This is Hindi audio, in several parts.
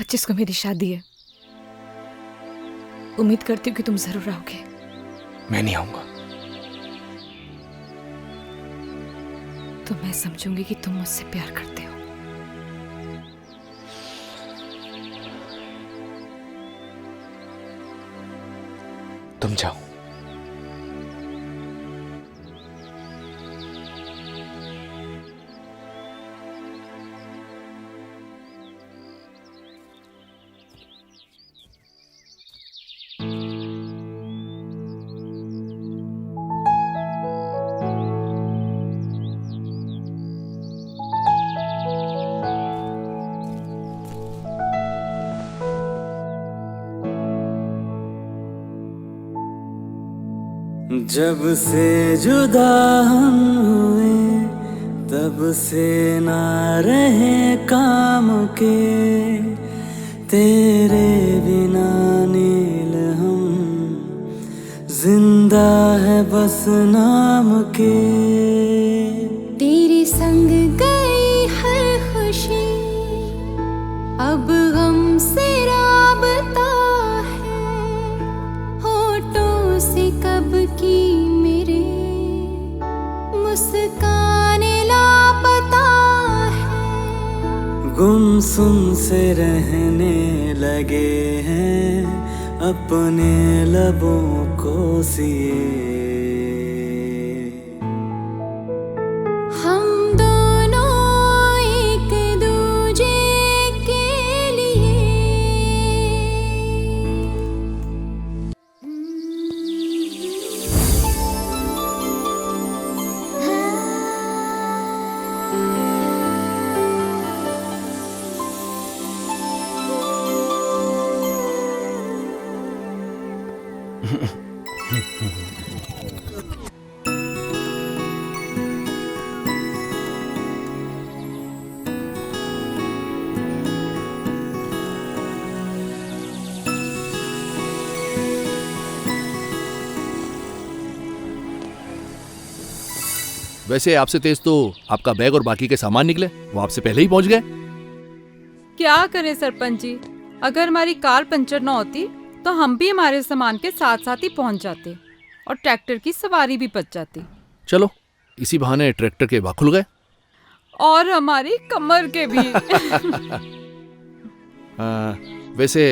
25 को मेरी शादी है। उम्मीद करती हूँ कि तुम जरूर आओगे। मैं नहीं आऊंगा। तो मैं समझूंगी कि तुम मुझसे प्यार करते हो। तुम जाओ। जब से जुदा हम हुए तब से ना रहे काम के, तेरे बिना नील हम जिंदा है बस नाम के। तेरे संग गई हर खुशी अब गम से राबता है, होठों से कब की मेरे मुस्कान लापता है। गुमसुम से रहने लगे हैं अपने लबों को सिए। हम दोनों एक दूजे के लिए वैसे आपसे तेज तो आपका बैग और बाकी के सामान निकले, वो आपसे पहले ही पहुंच गए। क्या करें सरपंच जी, अगर हमारी कार पंचर न होती तो हम भी हमारे सामान के साथ साथ ही पहुंच जाते और ट्रैक्टर की सवारी भी बच जाती। चलो इसी बहाने ट्रैक्टर के बाग खुल गए और हमारी कमर के भी। वैसे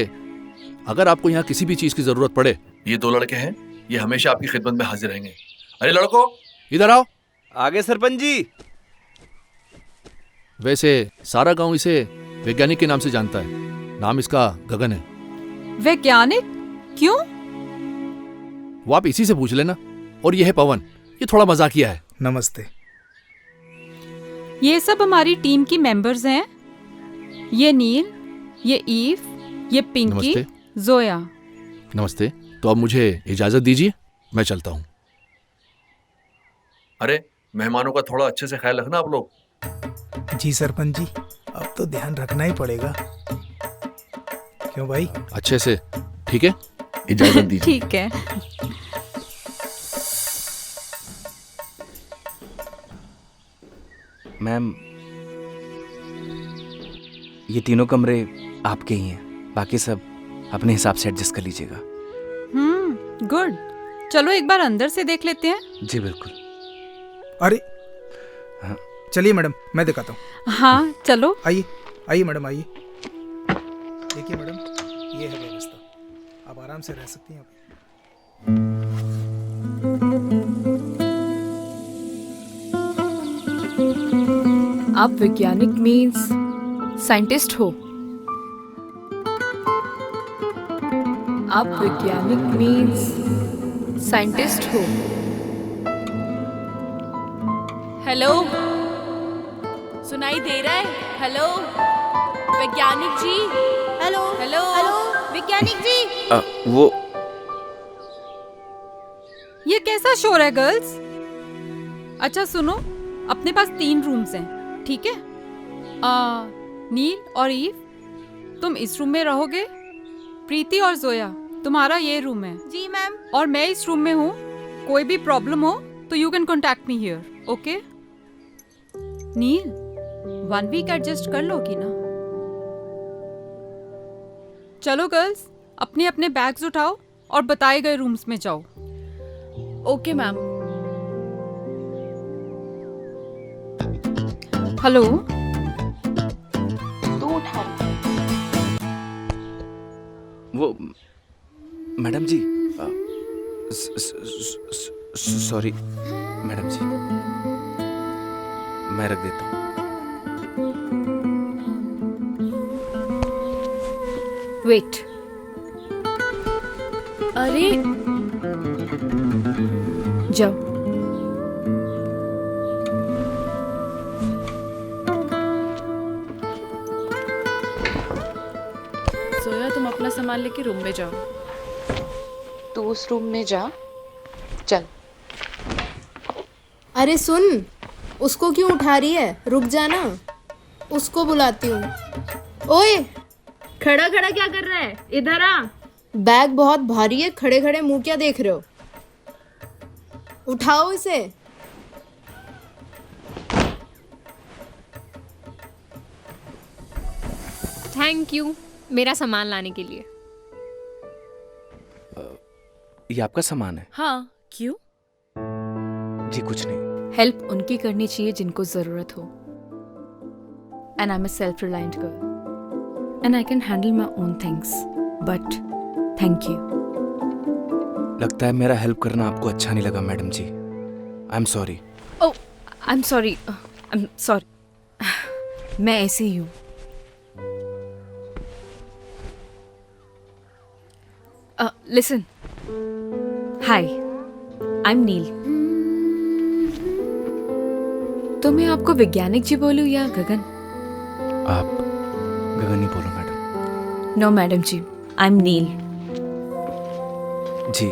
अगर आपको यहाँ किसी भी चीज की जरूरत पड़े, ये दो लड़के हैं, ये हमेशा आपकी खिदमत में हाजिर रहेंगे। अरे लड़को इधर आओ। आगे सरपंच जी। वैसे सारा गांव इसे वैज्ञानिक के नाम से जानता है, नाम इसका गगन है। वैज्ञानिक? क्यों? वो आप इसी से पूछ लेना। और ये है पवन, ये थोड़ा मजाकिया है। नमस्ते। ये सब हमारी टीम की मेंबर्स हैं। ये नील, ये ईव, ये पिंकी, नमस्ते। जोया। नमस्ते। तो अब मुझे इजाजत दीजिए, मैं चलता हूँ। अरे मेहमानों का थोड़ा अच्छे से ख्याल रखना आप लोग। जी सरपंच जी, अब तो ध्यान रखना ही पड़ेगा। क्यों भाई? अच्छे से, ठीक है? इजाजत दीजिए। ठीक है। मैम, ये तीनों कमरे आपके ही हैं, बाकी सब अपने हिसाब से एडजस्ट कर लीजिएगा। गुड। चलो एक बार अंदर से देख लेते हैं। जी बिल्कुल। अरे हाँ। चलिए मैडम, मैं दिखाता हूँ। हाँ चलो। आइए आइए मैडम, आइए। देखिए मैडम, ये है व्यवस्था, आप आराम से रह सकती हैं। आप वैज्ञानिक मीन्स साइंटिस्ट हो? आप वैज्ञानिक मीन्स साइंटिस्ट हो? हेलो, सुनाई दे रहा है? हेलो वैज्ञानिक जी। हेलो हेलो हेलो वैज्ञानिक जी। वो ये कैसा शोर है गर्ल्स? अच्छा सुनो, अपने पास 3 रूम्स हैं, ठीक है? नील और ईव तुम इस रूम में रहोगे, प्रीति और जोया तुम्हारा ये रूम है। जी मैम। और मैं इस रूम में हूँ, कोई भी प्रॉब्लम हो तो you can contact me here, okay? Neel 1 week adjust कर लोगी ना? चलो गर्ल्स, अपने अपने बैग्स उठाओ और बताए गए रूम्स में जाओ। Okay ma'am. हेलो, वो मैडम जी, सॉरी मैडम जी, मैं रख देता हूँ। वेट, अरे जाओ। सोया, तुम अपना सामान लेके रूम में जाओ। तू उस रूम में जा, चल। अरे सुन, उसको क्यों उठा रही है? रुक जाना, उसको बुलाती हूँ। ओए, खड़ा खड़ा क्या कर रहा है? इधर आ। बैग बहुत भारी है, खड़े खड़े मुंह क्या देख रहे हो? उठाओ इसे। थैंक यू मेरा सामान लाने के लिए। ये आपका सामान है? हाँ, क्यों? जी कुछ नहीं। हेल्प उनकी करनी चाहिए जिनको जरूरत हो। And I am a self reliant girl and I can handle my own things, but thank you. लगता है मेरा हेल्प करना आपको अच्छा नहीं लगा madam ji. I am sorry. Oh, I am sorry, I am sorry. मैं ऐसे ही हूँ। Listen, hi, I am Neel. तो मैं आपको वैज्ञानिक जी बोलूं या गगन? आप गगन ही बोलो madam. No madam ji, I am Neel. Ji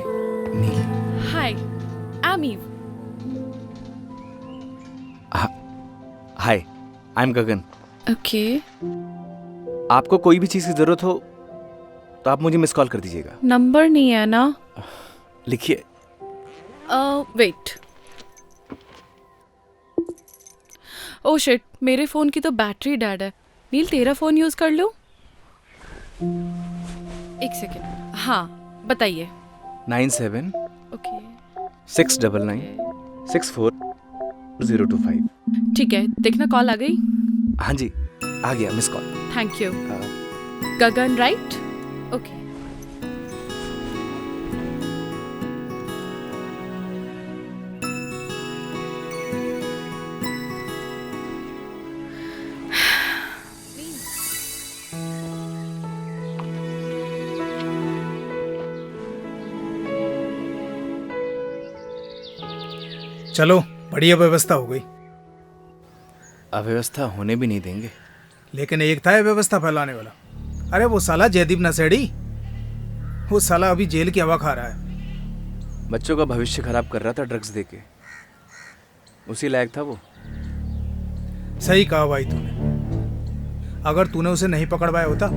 Neel. Hi, I am Eve. Hi, I am Gagan. Okay. आपको कोई भी चीज़ की ज़रूरत हो तो आप मुझे मिस कॉल कर दीजिएगा। नंबर नहीं है ना? लिखिए। वेट। ओह शिट, मेरे फोन की तो बैटरी डेड है। नील, तेरा फोन यूज कर लूं? एक सेकेंड। हाँ, बताइए। 97 ओके। 699 64 ठीक है, देखना कॉल आ गई। हाँ जी, आ गया miss call. Thank you. Gagan right? Okay. चलो, बढ़िया व्यवस्था हो गई। अव्यवस्था होने भी नहीं देंगे। लेकिन एक था ये व्यवस्था फैलाने वाला। अरे वो साला जयदीप नशेड़ी, वो साला अभी जेल की हवा खा रहा है। बच्चों का भविष्य खराब कर रहा था ड्रग्स देके। उसी लायक था वो। सही कहा भाई तूने। अगर तूने उसे नहीं पकड़वाया होता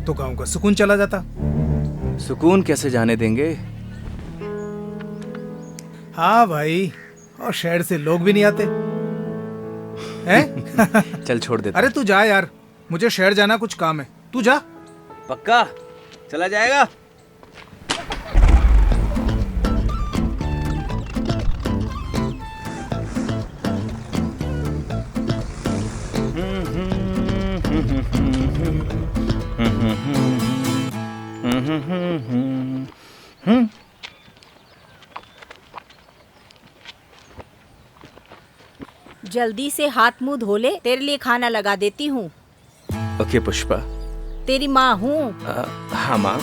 तो गांव का सुकून चला जाता। सुकून कैसे जाने देंगे? हाँ भाई, और शहर से लोग भी नहीं आते हैं? चल छोड़ देता। अरे तू जा यार, मुझे शहर जाना, कुछ काम है। तू जा। पक्का चला जाएगा? जल्दी से हाथ मुंह धो ले, तेरे लिए खाना लगा देती हूँ। ओके पुष्पा। तेरी माँ हूँ। हाँ माँ।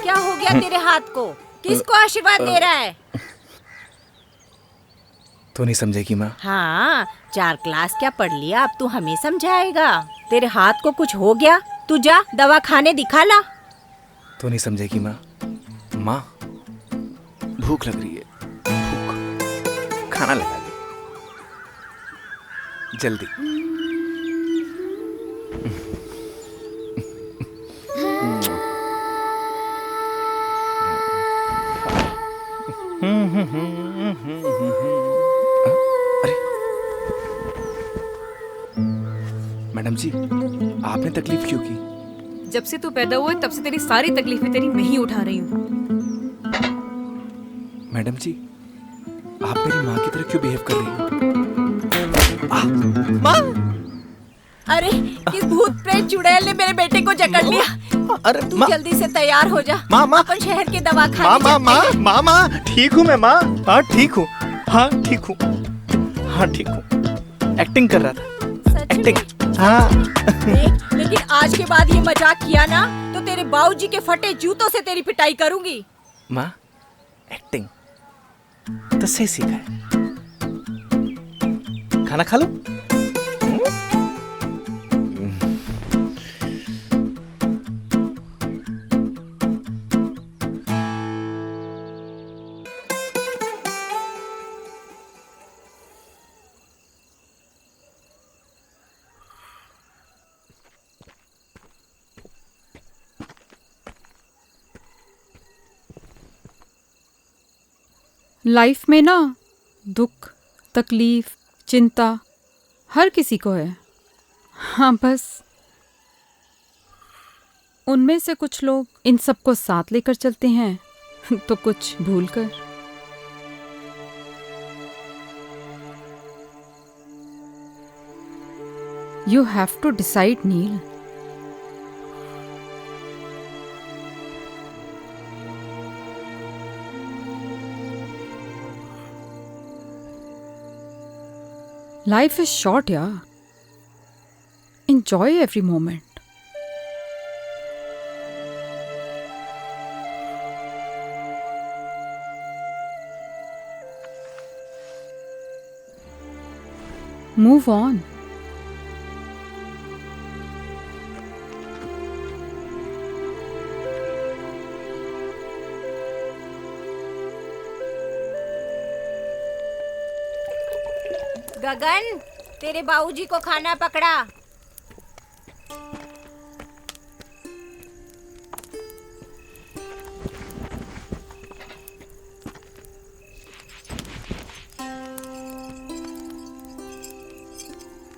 क्या हो गया तेरे हाथ को? किसको आशीर्वाद दे रहा है? तो नहीं समझेगी माँ? हाँ, 4 क्लास क्या पढ़ लिया, अब तू हमें समझाएगा? तेरे हाथ को कुछ हो गया, तू जा दवा खाने दिखा ला। तो नहीं समझेगी माँ? माँ भूख लग रही है, भूख। खाना लगा दे जल्दी। अरे मैडम जी, आपने तकलीफ क्यों की? जब से तू पैदा हुआ है तब से तेरी सारी तकलीफें तेरी मैं ही उठा रही हूँ। मैडम जी, आप मेरी माँ की तरह क्यों बिहेव कर रही हो? माँ! अरे किस भूत प्रेत चुड़ैल ने मेरे बेटे को जकड़ लिया। अरे तू जल्दी से तैयार हो जा। माँ अपन शहर के दवाखाने माँ ठीक हूँ मैं माँ। हाँ ठीक हूँ, हाँ ठीक हूँ, हाँ ठीक हूँ। एक्टिंग कर रहा था, एक्टिंग। हाँ लेकिन आज के बाद ये मजाक किया ना तो तेरे बाबूजी के फटे जूतों से तेरी पिटाई करूंगी। माँ, एक्टिंग तो सही सीखा है। खाना खा लो। लाइफ में ना दुख, तकलीफ, चिंता हर किसी को है। हाँ, बस उनमें से कुछ लोग इन सबको साथ लेकर चलते हैं तो कुछ भूल कर। You have to decide, Neel. Life is short, yeah. Enjoy every moment. Move on. Gagan, तेरे बाबूजी को खाना पकड़ा।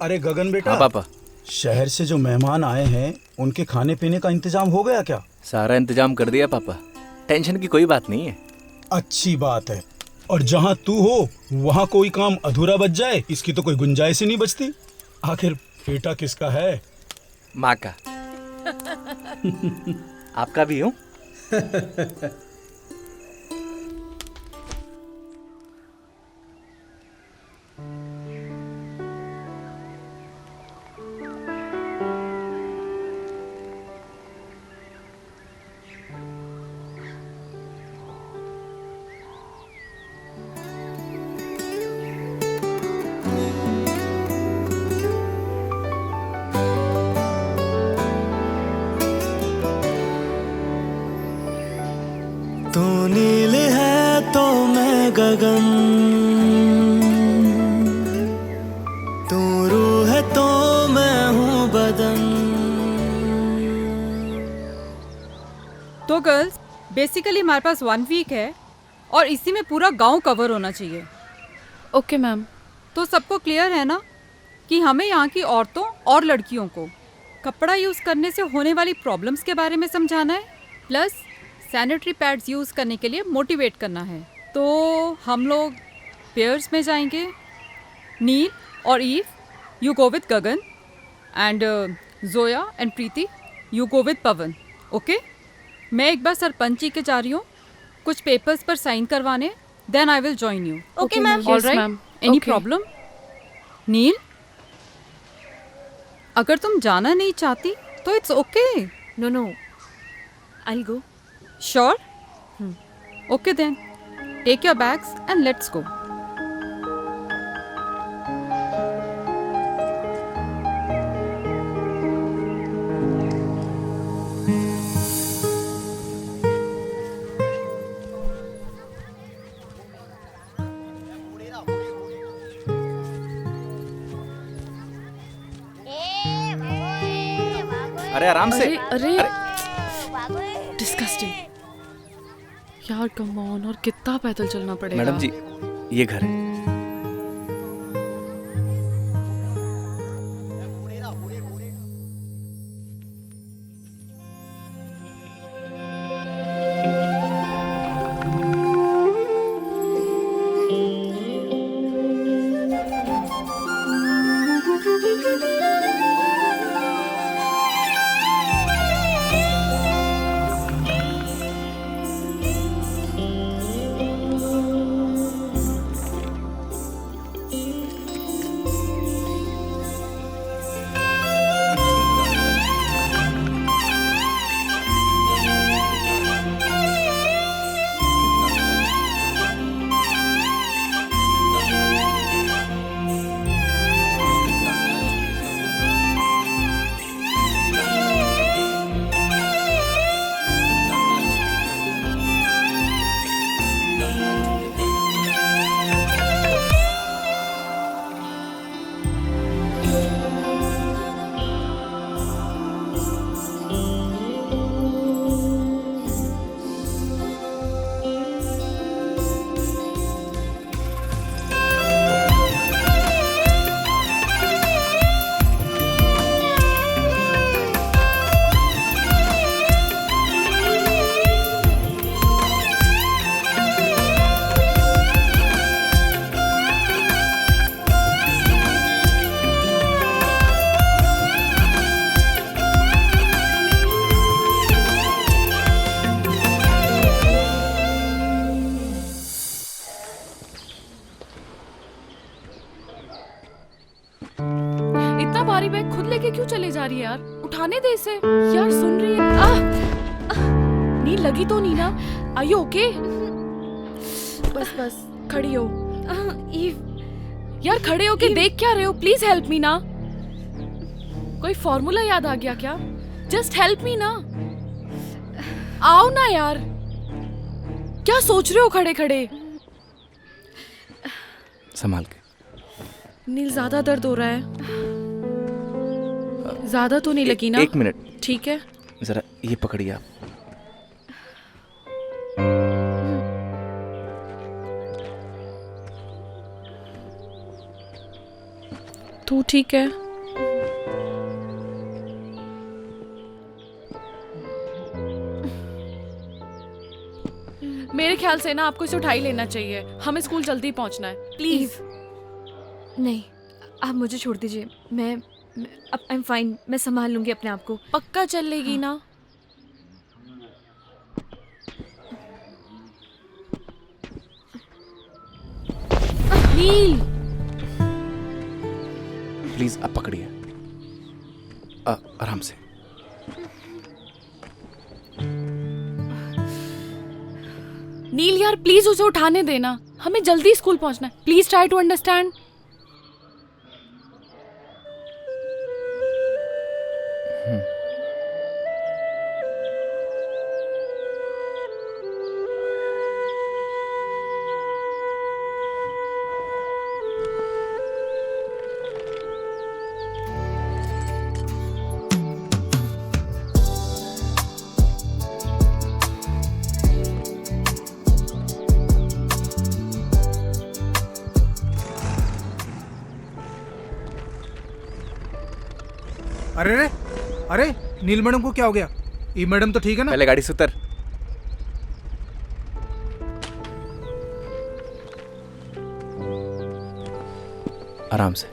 अरे गगन बेटा। हाँ पापा। शहर से जो मेहमान आए हैं उनके खाने पीने का इंतजाम हो गया क्या? सारा इंतजाम कर दिया पापा, टेंशन की कोई बात नहीं है। अच्छी बात है। और जहाँ तू हो वहाँ कोई काम अधूरा बच जाए इसकी तो कोई गुंजाइश ही नहीं बचती। आखिर बेटा किसका है? माँ का। आपका भी हूँ। तू नील है तो मैं गगन, तू रूह है तो मैं हूँ बदन। तो गर्ल्स, बेसिकली हमारे पास 1 वीक है और इसी में पूरा गांव कवर होना चाहिए। Okay ma'am. तो सबको क्लियर है ना कि हमें यहाँ की औरतों और लड़कियों को कपड़ा यूज़ करने से होने वाली प्रॉब्लम्स के बारे में समझाना है, प्लस सैनिटरी पैड्स यूज़ करने के लिए मोटिवेट करना है। तो हम लोग पेयर्स में जाएंगे। नील और Eve, you go with Gagan, and Zoya and Preeti, you go with Pavan. Okay, मैं एक बार सरपंच जी के जा रही हूँ कुछ पेपर्स पर साइन करवाने, then I will join you. Okay ma'am. All right, any problem? Neel, अगर तुम जाना नहीं चाहती तो it's okay. No no, I will go. Sure? Okay then. Take your bags and let's go. अरे आराम से। अरे डिस्गस्टिंग यार, कम ऑन, और कितना पैदल चलना पड़ेगा। मैडम जी ये घर है। भारी बैग खुद लेके क्यों चले जा रही है यार? उठाने दे इसे यार। सुन रही है? नील लगी तो नहीं ना? Are you okay? बस बस खड़ी हो यार, खड़े होके देख क्या रहे हो? प्लीज हेल्प मी ना। कोई फॉर्मूला याद आ गया क्या? जस्ट हेल्प मी ना। आओ ना यार, क्या सोच रहे हो खड़े खड़े? संभाल के। नील ज्यादा दर्द हो रहा है? ज्यादा तो नहीं लगी ना? 1 मिनट। ठीक है, जरा ये पकड़िए आप। तू ठीक है? मेरे ख्याल से ना आपको इसे उठा ही लेना चाहिए। हमें स्कूल जल्दी पहुंचना है। प्लीज। नहीं, आप मुझे छोड़ दीजिए। मैं आई एम फाइन, मैं संभाल लूंगी अपने आप को। पक्का चल लेगी ना? नील प्लीज आप पकड़िए, आराम से। नील यार प्लीज उसे उठाने देना, हमें जल्दी स्कूल पहुंचना है। Please try to understand. अरे रे, अरे नील मैडम को क्या हो गया? ये मैडम तो ठीक है ना? पहले गाड़ी से उतर। आराम से।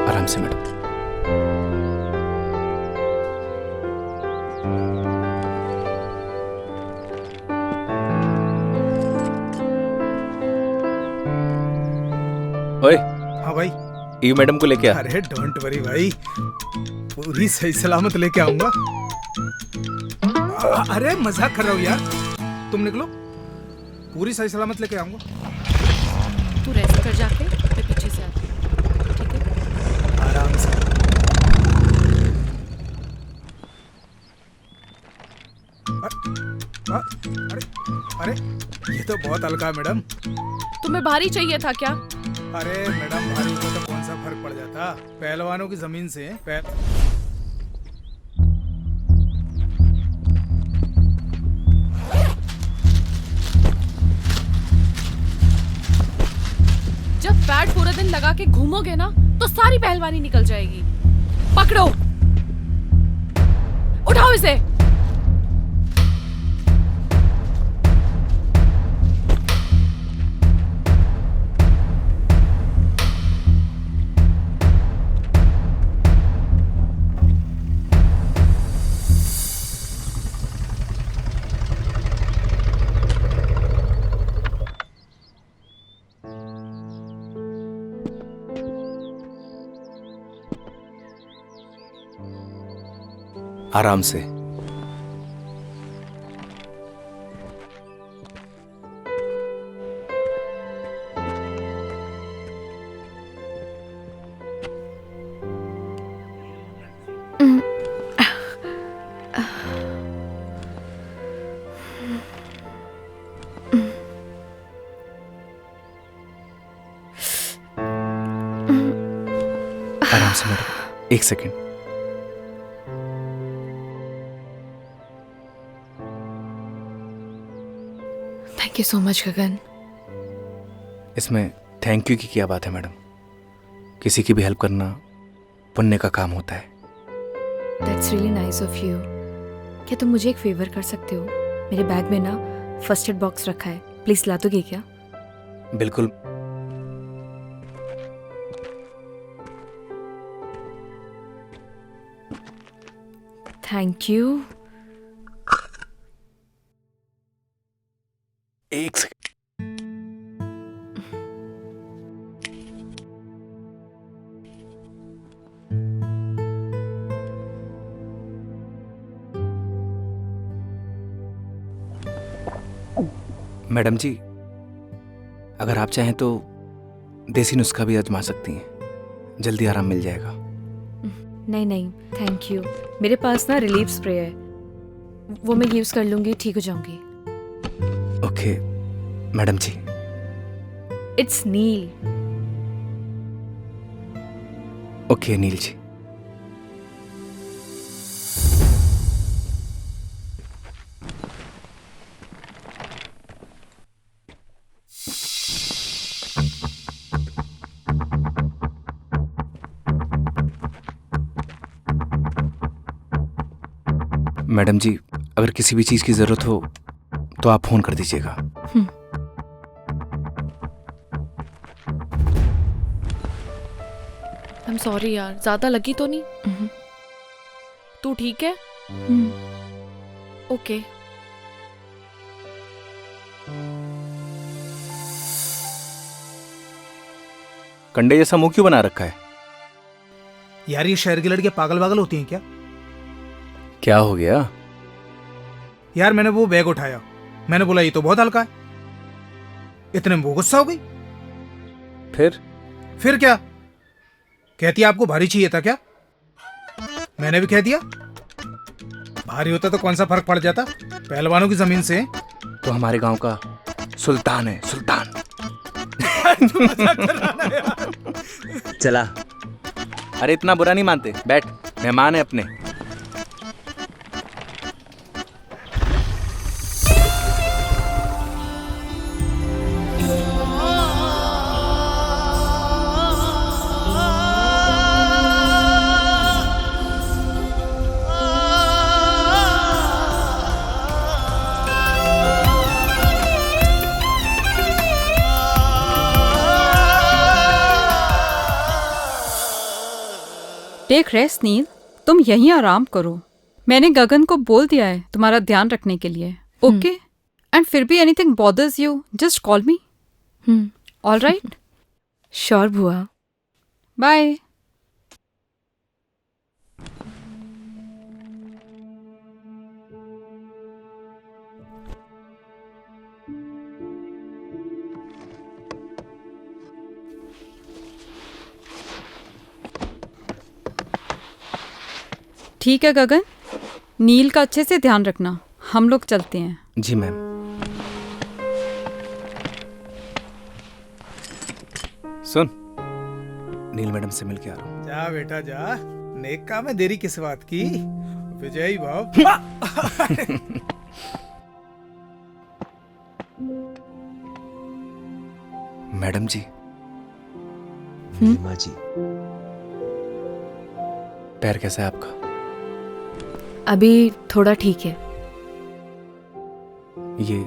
आराम से मैडम। ओए। हाँ भाई। ई मैडम को लेके आ। अरे डोंट वरी भाई, पूरी सही सलामत लेके आऊंगा। अरे मजाक कर रहा हूँ यार, तुम निकलो, पूरी सही सलामत लेके आऊंगा। तू रेस्ट कर जाके, मैं पीछे से आती हूँ, ठीक है? आराम से। अरे अरे ये तो बहुत हल्का है मैडम। तुम्हें भारी चाहिए था क्या? अरे मैडम भारी को तो कौन सा फर्क पड़ जाता, पहलवानों की जमीन से जब पैड पूरा दिन लगा के घूमोगे ना तो सारी पहलवानी निकल जाएगी। पकड़ो, उठाओ इसे। आराम से। आराम से मैडम, एक second. Thank you so much Gagan. इसमें थैंक यू की क्या बात है मैडम? किसी की भी हेल्प करना पुण्य का काम होता है। That's really nice of you. क्या तुम मुझे एक फेवर कर सकते हो? मेरे बैग में ना फर्स्ट एड बॉक्स रखा है, प्लीज ला दोगे क्या? बिल्कुल। Thank you. एक सेकंड। मैडम जी, अगर आप चाहें तो देसी नुस्खा भी आजमा सकती हैं, जल्दी आराम मिल जाएगा। नहीं नहीं थैंक यू, मेरे पास ना रिलीफ स्प्रे है, वो मैं यूज कर लूंगी, ठीक हो जाऊंगी। Okay madam ji. It's Neel. Okay Neel ji. Madam ji, अगर किसी भी चीज की जरूरत हो तो आप फोन कर दीजिएगा। I'm sorry यार, ज्यादा लगी तो नहीं? तू ठीक है? ओके। कंडे जैसा मुंह क्यों बना रखा है? यार ये शहर की लड़कियां पागल पागल होती हैं क्या? क्या हो गया? यार मैंने वो बैग उठाया, मैंने बोला ये तो बहुत हल्का है, इतने में वो गुस्सा हो गई। फिर क्या कहती है, आपको भारी चाहिए था क्या? मैंने भी कह दिया भारी होता तो कौन सा फर्क पड़ जाता, पहलवानों की जमीन से। तो हमारे गांव का सुल्तान है, सुल्तान। चला। अरे इतना बुरा नहीं मानते, बैठ, मेहमान है अपने। टेक रेस्ट नील, तुम यहीं आराम करो। मैंने गगन को बोल दिया है तुम्हारा ध्यान रखने के लिए, ओके? एंड फिर भी anything bothers you, just call me. All right? Sure बुआ। बाय। ठीक है गगन, नील का अच्छे से ध्यान रखना, हम लोग चलते हैं। जी मैम। सुन, नील मैडम से मिल के आ रहा हूँ। जा बेटा जा, नेक काम में देरी किस बात की। विजय बाब। मैडम जी। नीलिमा जी। पैर कैसा है आपका? अभी थोड़ा ठीक है। ये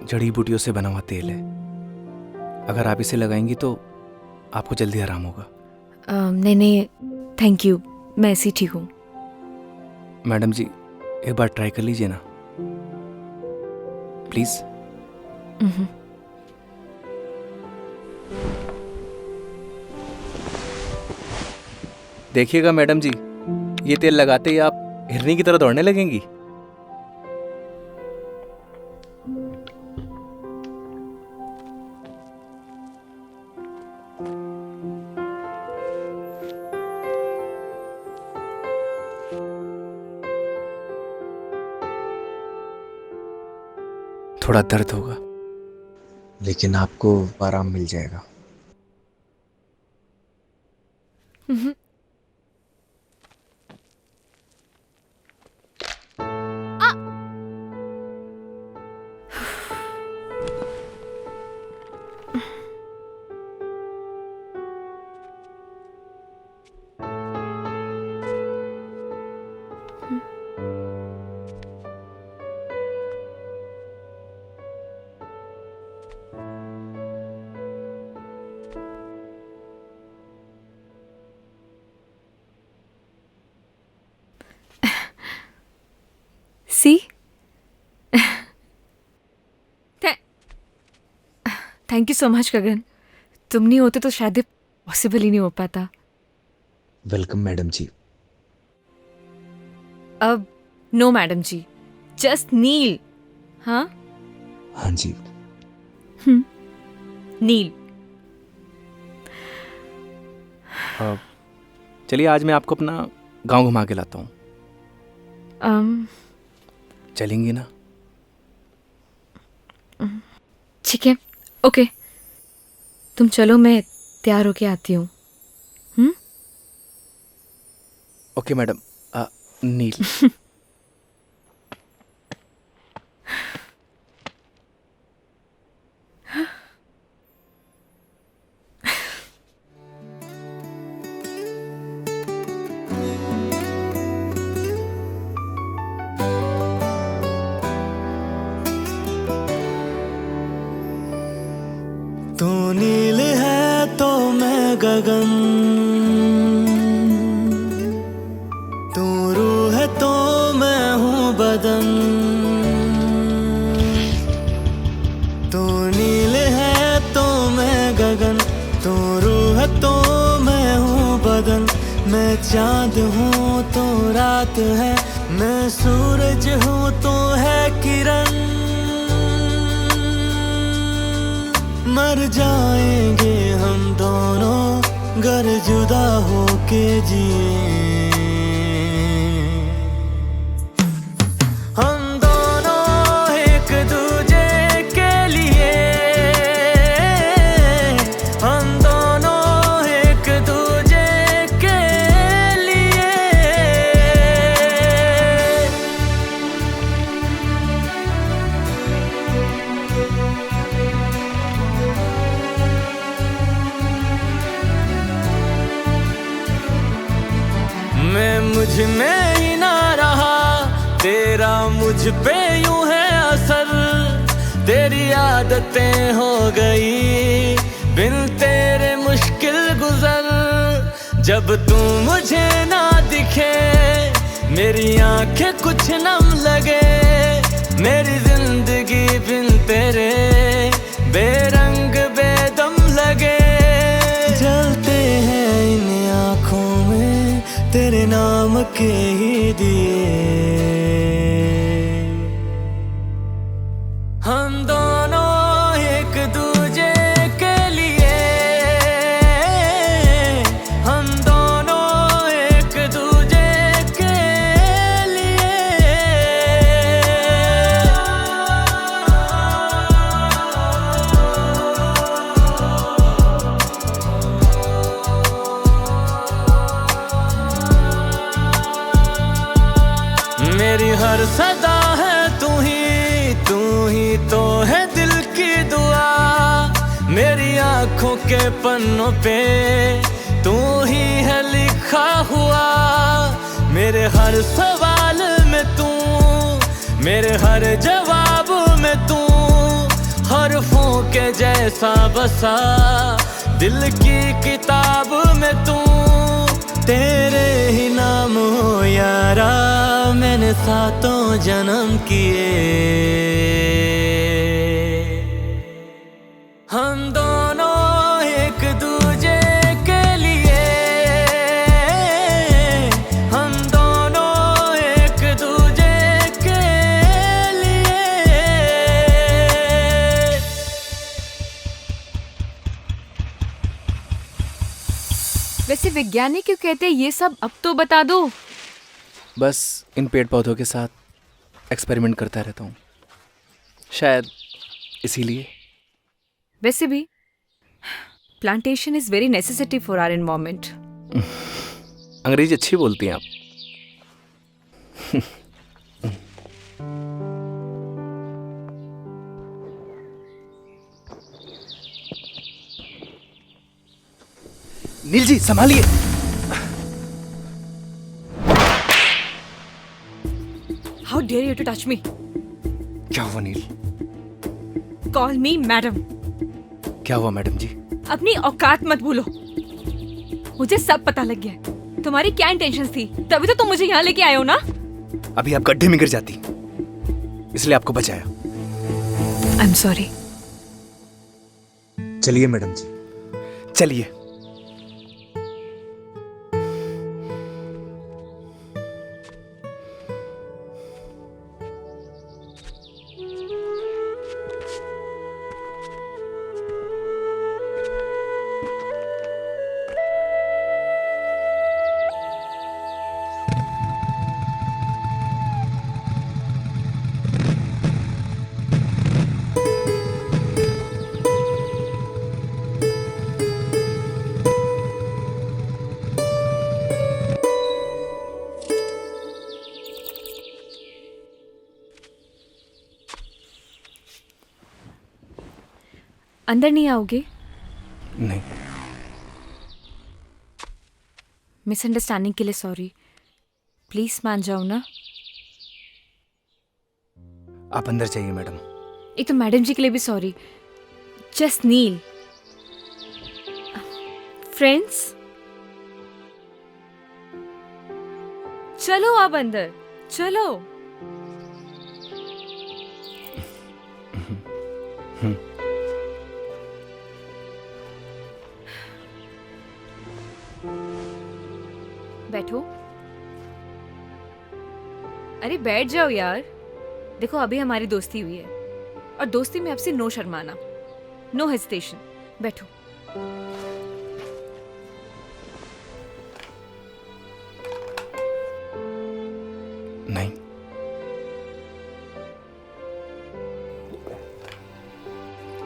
जड़ी बूटियों से बना हुआ तेल है, अगर आप इसे लगाएंगी तो आपको जल्दी आराम होगा। नहीं, थैंक यू, मैं ऐसी ठीक हूँ। मैडम जी, एक बार ट्राई कर लीजिए ना, प्लीज। देखिएगा मैडम जी, ये तेल लगाते ही आप हिरनी की तरह दौड़ने लगेंगी। थोड़ा दर्द होगा, लेकिन आपको आराम मिल जाएगा। सी, थैंक यू सो मच गगन, तुम नहीं होते तो शायद पॉसिबल ही नहीं हो पाता। वेलकम मैडम जी। अब नो मैडम जी, जस्ट नील। हाँ हाँ जी। नील। चलिए आज मैं आपको अपना गांव घुमा के लाता हूँ। चलेंगी ना? ठीक है, ओके, तुम चलो, मैं तैयार होके आती हूँ। Okay madam. नील। तू नील है तो मैं गगन, तू रूह है तो मैं हूँ बदन। तू नील है तो मैं गगन, तू रूह है तो मैं हूँ बदन। मैं चांद हूँ तो रात है, मैं सूरज हूँ तो है किरण। मर जाएंगे हम दोनों गर जुदा होके जिए। हम दोनों एक दूजे के लिए, हम दोनों एक दूजे के लिए। मैं मुझ में ही ना रहा, तेरा मुझ पे यूं है असर। तेरी आदतें हो गई बिन तेरे मुश्किल गुजर। जब तू मुझे ना दिखे मेरी आंखें कुछ नम लगे। मेरी जिंदगी बिन तेरे बेरंग बेदम लगे। जलते हैं इन आँखों में तेरे नाम के ही दिए। हम दोनों एक दूजे के लिए, हम दोनों एक दूजे के लिए। हर सदा है तू ही तो है दिल की दुआ। मेरी आंखों के पन्नों पे तू ही है लिखा हुआ। मेरे हर सवाल में तू, मेरे हर जवाब में तू, हरफों के जैसा बसा दिल की किताब में तू। तेरे ही नाम हो यारा मैंने सातों जन्म किए। हम दोनों एक दूजे के लिए, हम दोनों एक दूजे के लिए। वैसे वैज्ञानिक क्यों कहते हैं ये सब, अब तो बता दो। बस इन पेड़ पौधों के साथ एक्सपेरिमेंट करता रहता हूँ, शायद इसीलिए। वैसे भी plantation is very necessity for our environment. Angrezi अच्छी बोलती हैं आप। नील जी संभालिए। How dare you to touch me? क्या हुआ नील? Call me madam. क्या हुआ मैडम जी? अपनी औकात मत भूलो। मुझे सब पता लग गया है तुम्हारी क्या इंटेंशंस थी, तभी तो तुम मुझे यहाँ लेके आए हो ना। अभी आप गड्ढे में गिर जाती, इसलिए आपको बचाया। आई एम सॉरी। चलिए मैडम जी, चलिए। अंदर नहीं आओगे? नहीं। मिसअंडरस्टैंडिंग के लिए सॉरी, प्लीज मान जाओ ना। आप अंदर जाइए मैडम। एक तो मैडम जी के लिए भी सॉरी। जस्ट नील। फ्रेंड्स चलो आप अंदर चलो। बैठो। अरे बैठ जाओ यार। देखो अभी हमारी दोस्ती हुई है और दोस्ती में आपसे नो शर्माना, नो हेजिटेशन। बैठो। नहीं।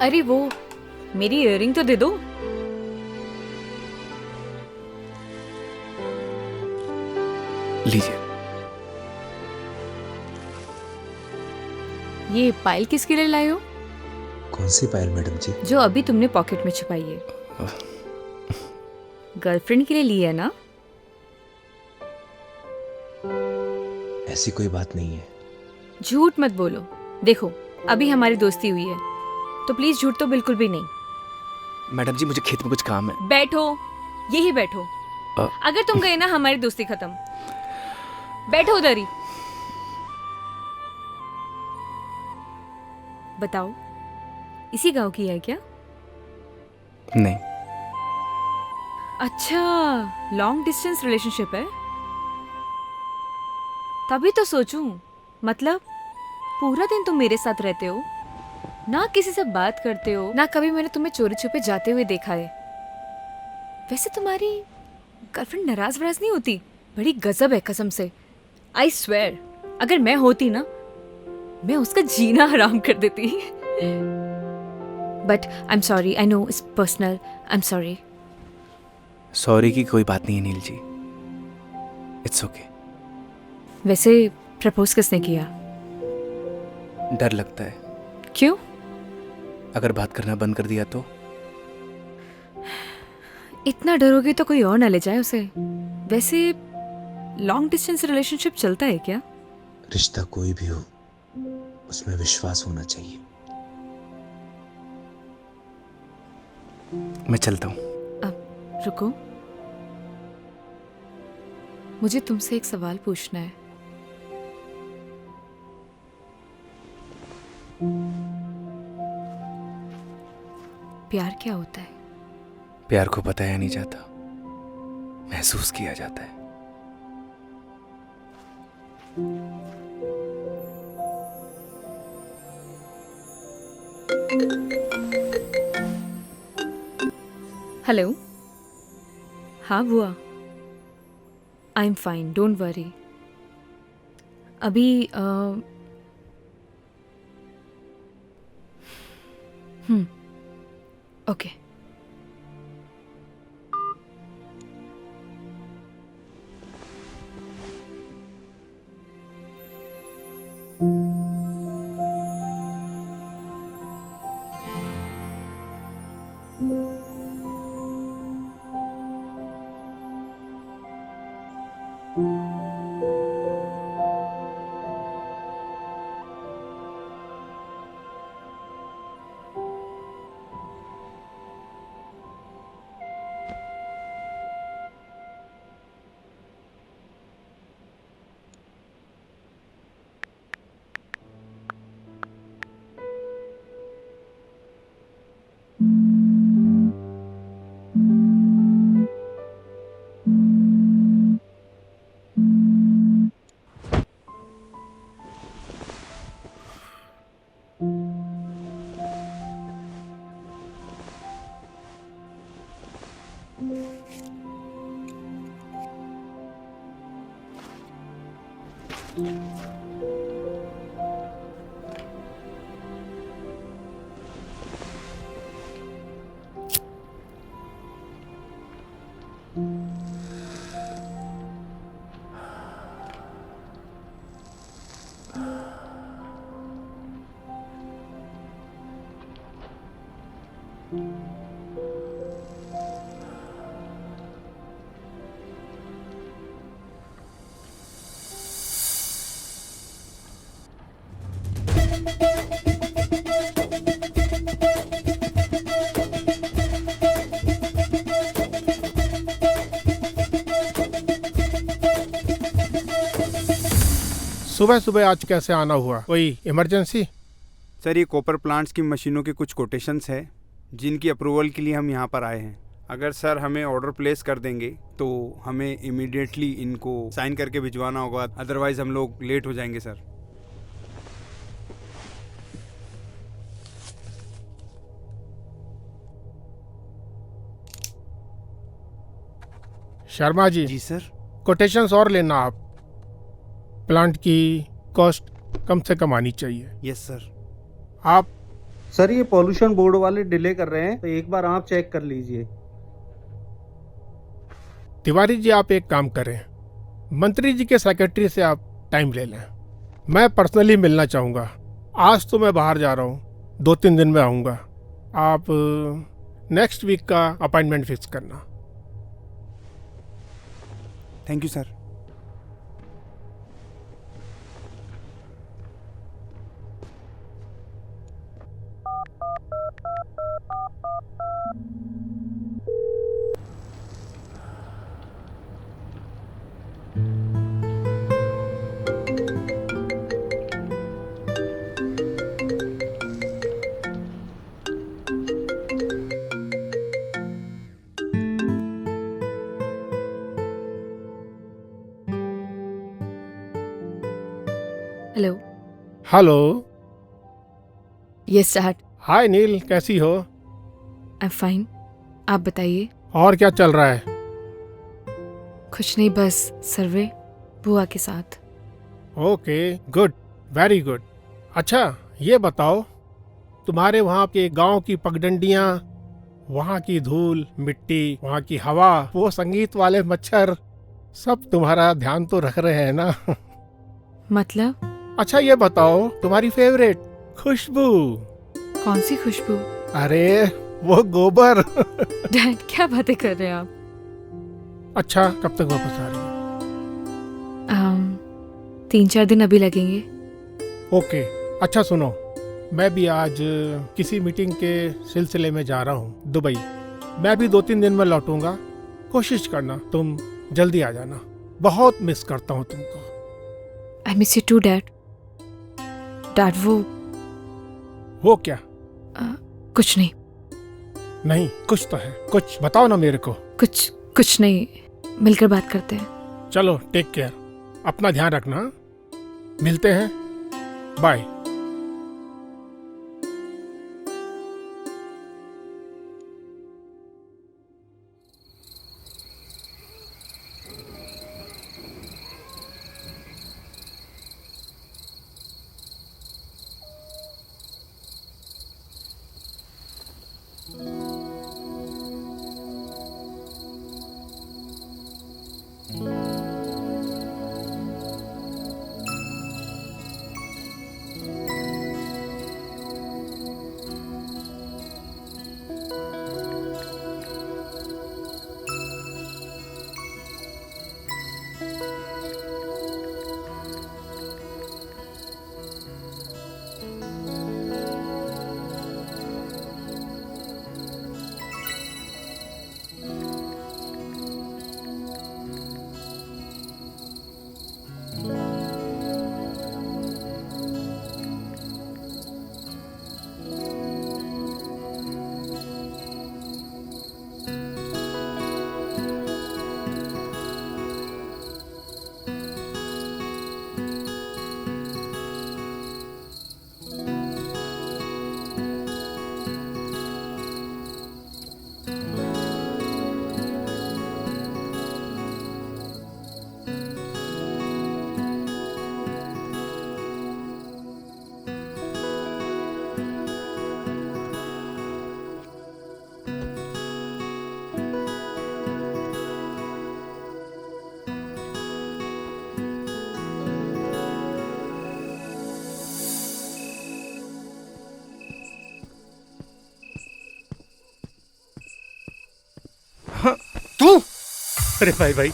अरे वो मेरी इयररिंग तो दे दो। लीजिए। ये पायल किसके लिए लाए हो? कौन सी पायल मैडम जी? जो अभी तुमने पॉकेट में छुपाई है। गर्लफ्रेंड के लिए ली है ना? ऐसी कोई बात नहीं है। झूठ मत बोलो। देखो अभी हमारी दोस्ती हुई है तो प्लीज झूठ तो बिल्कुल भी नहीं। मैडम जी मुझे खेत में कुछ काम है। बैठो, यही बैठो। अगर तुम गए ना हमारी दोस्ती खत्म। बैठो उधर ही। बताओ इसी गांव की है क्या? नहीं। अच्छा, लॉन्ग डिस्टेंस रिलेशनशिप है। तभी तो सोचूं, मतलब पूरा दिन तुम मेरे साथ रहते हो, ना किसी से बात करते हो, ना कभी मैंने तुम्हें चोरी छुपे जाते हुए देखा है। वैसे तुम्हारी गर्लफ्रेंड नाराज वराज नहीं होती? बड़ी गजब है कसम से। आई स्वेयर अगर मैं होती ना, मैं उसका जीना हराम कर देती। But I am sorry, I know it's personal, I am sorry. Sorry की कोई बात नहीं है नील जी, इट्स ओके। वैसे प्रपोज किसने किया? डर लगता है, क्यों? अगर बात करना बंद कर दिया तो। इतना डरोगे तो कोई और ना ले जाए उसे। वैसे लॉन्ग डिस्टेंस रिलेशनशिप चलता है क्या? रिश्ता कोई भी हो, उसमें विश्वास होना चाहिए। मैं चलता हूँ। अब रुको, मुझे तुमसे एक सवाल पूछना है। प्यार क्या होता है? प्यार को बताया नहीं जाता, महसूस किया जाता है। हेलो। हाँ बुआ, I am fine, don't worry. अभी ओके। सुबह सुबह आज कैसे आना हुआ? कोई इमरजेंसी? सर, ये कॉपर प्लांट्स की मशीनों के कुछ कोटेशंस है जिनकी अप्रूवल के लिए हम यहाँ पर आए हैं। अगर सर हमें ऑर्डर प्लेस कर देंगे तो हमें इमीडिएटली इनको साइन करके भिजवाना होगा, अदरवाइज हम लोग लेट हो जाएंगे सर। शर्मा जी। जी सर। कोटेशंस और लेना आप। प्लांट की कॉस्ट कम से कम आनी चाहिए। Yes sir. आप सर, ये पॉल्यूशन बोर्ड वाले डिले कर रहे हैं, तो एक बार आप चेक कर लीजिए। तिवारी जी, आप एक काम करें, मंत्री जी के सेक्रेटरी से आप टाइम ले लें। मैं पर्सनली मिलना चाहूँगा। आज तो मैं बाहर जा रहा हूँ, 2-3 दिन में आऊँगा। आप नेक्स्ट वीक का अपॉइंटमेंट फिक्स करना। Thank you sir. Hello. Hello. Yes start. Hi Neel, कैसी हो? आई एम फाइन, आप बताइए। और क्या चल रहा है? कुछ नहीं, बस सर्वे बुआ के साथ। Okay, good, very good. अच्छा ये बताओ, तुम्हारे वहाँ के गांव की पगडंडियाँ, वहाँ की धूल मिट्टी, वहाँ की हवा, वो संगीत वाले मच्छर, सब तुम्हारा ध्यान तो रख रहे हैं ना? मतलब? अच्छा ये बताओ, तुम्हारी फेवरेट खुशबू? कौन सी खुशबू? अरे वो गोबर। डैड क्या बातें कर रहे हैं आप? अच्छा कब तक वापस आ रही है? 3-4 दिन अभी लगेंगे। ओके। अच्छा सुनो, मैं भी आज किसी मीटिंग के सिलसिले में जा रहा हूँ दुबई। मैं भी 2-3 दिन में लौटूंगा। कोशिश करना तुम जल्दी आ जाना, बहुत मिस करता हूँ तुमको। I miss you too dad. Dad वो क्या? कुछ नहीं। नहीं कुछ तो है, कुछ बताओ ना मेरे को। कुछ नहीं, मिलकर बात करते हैं। चलो टेक केयर, अपना ध्यान रखना, मिलते हैं, बाय। तू? अरे भाई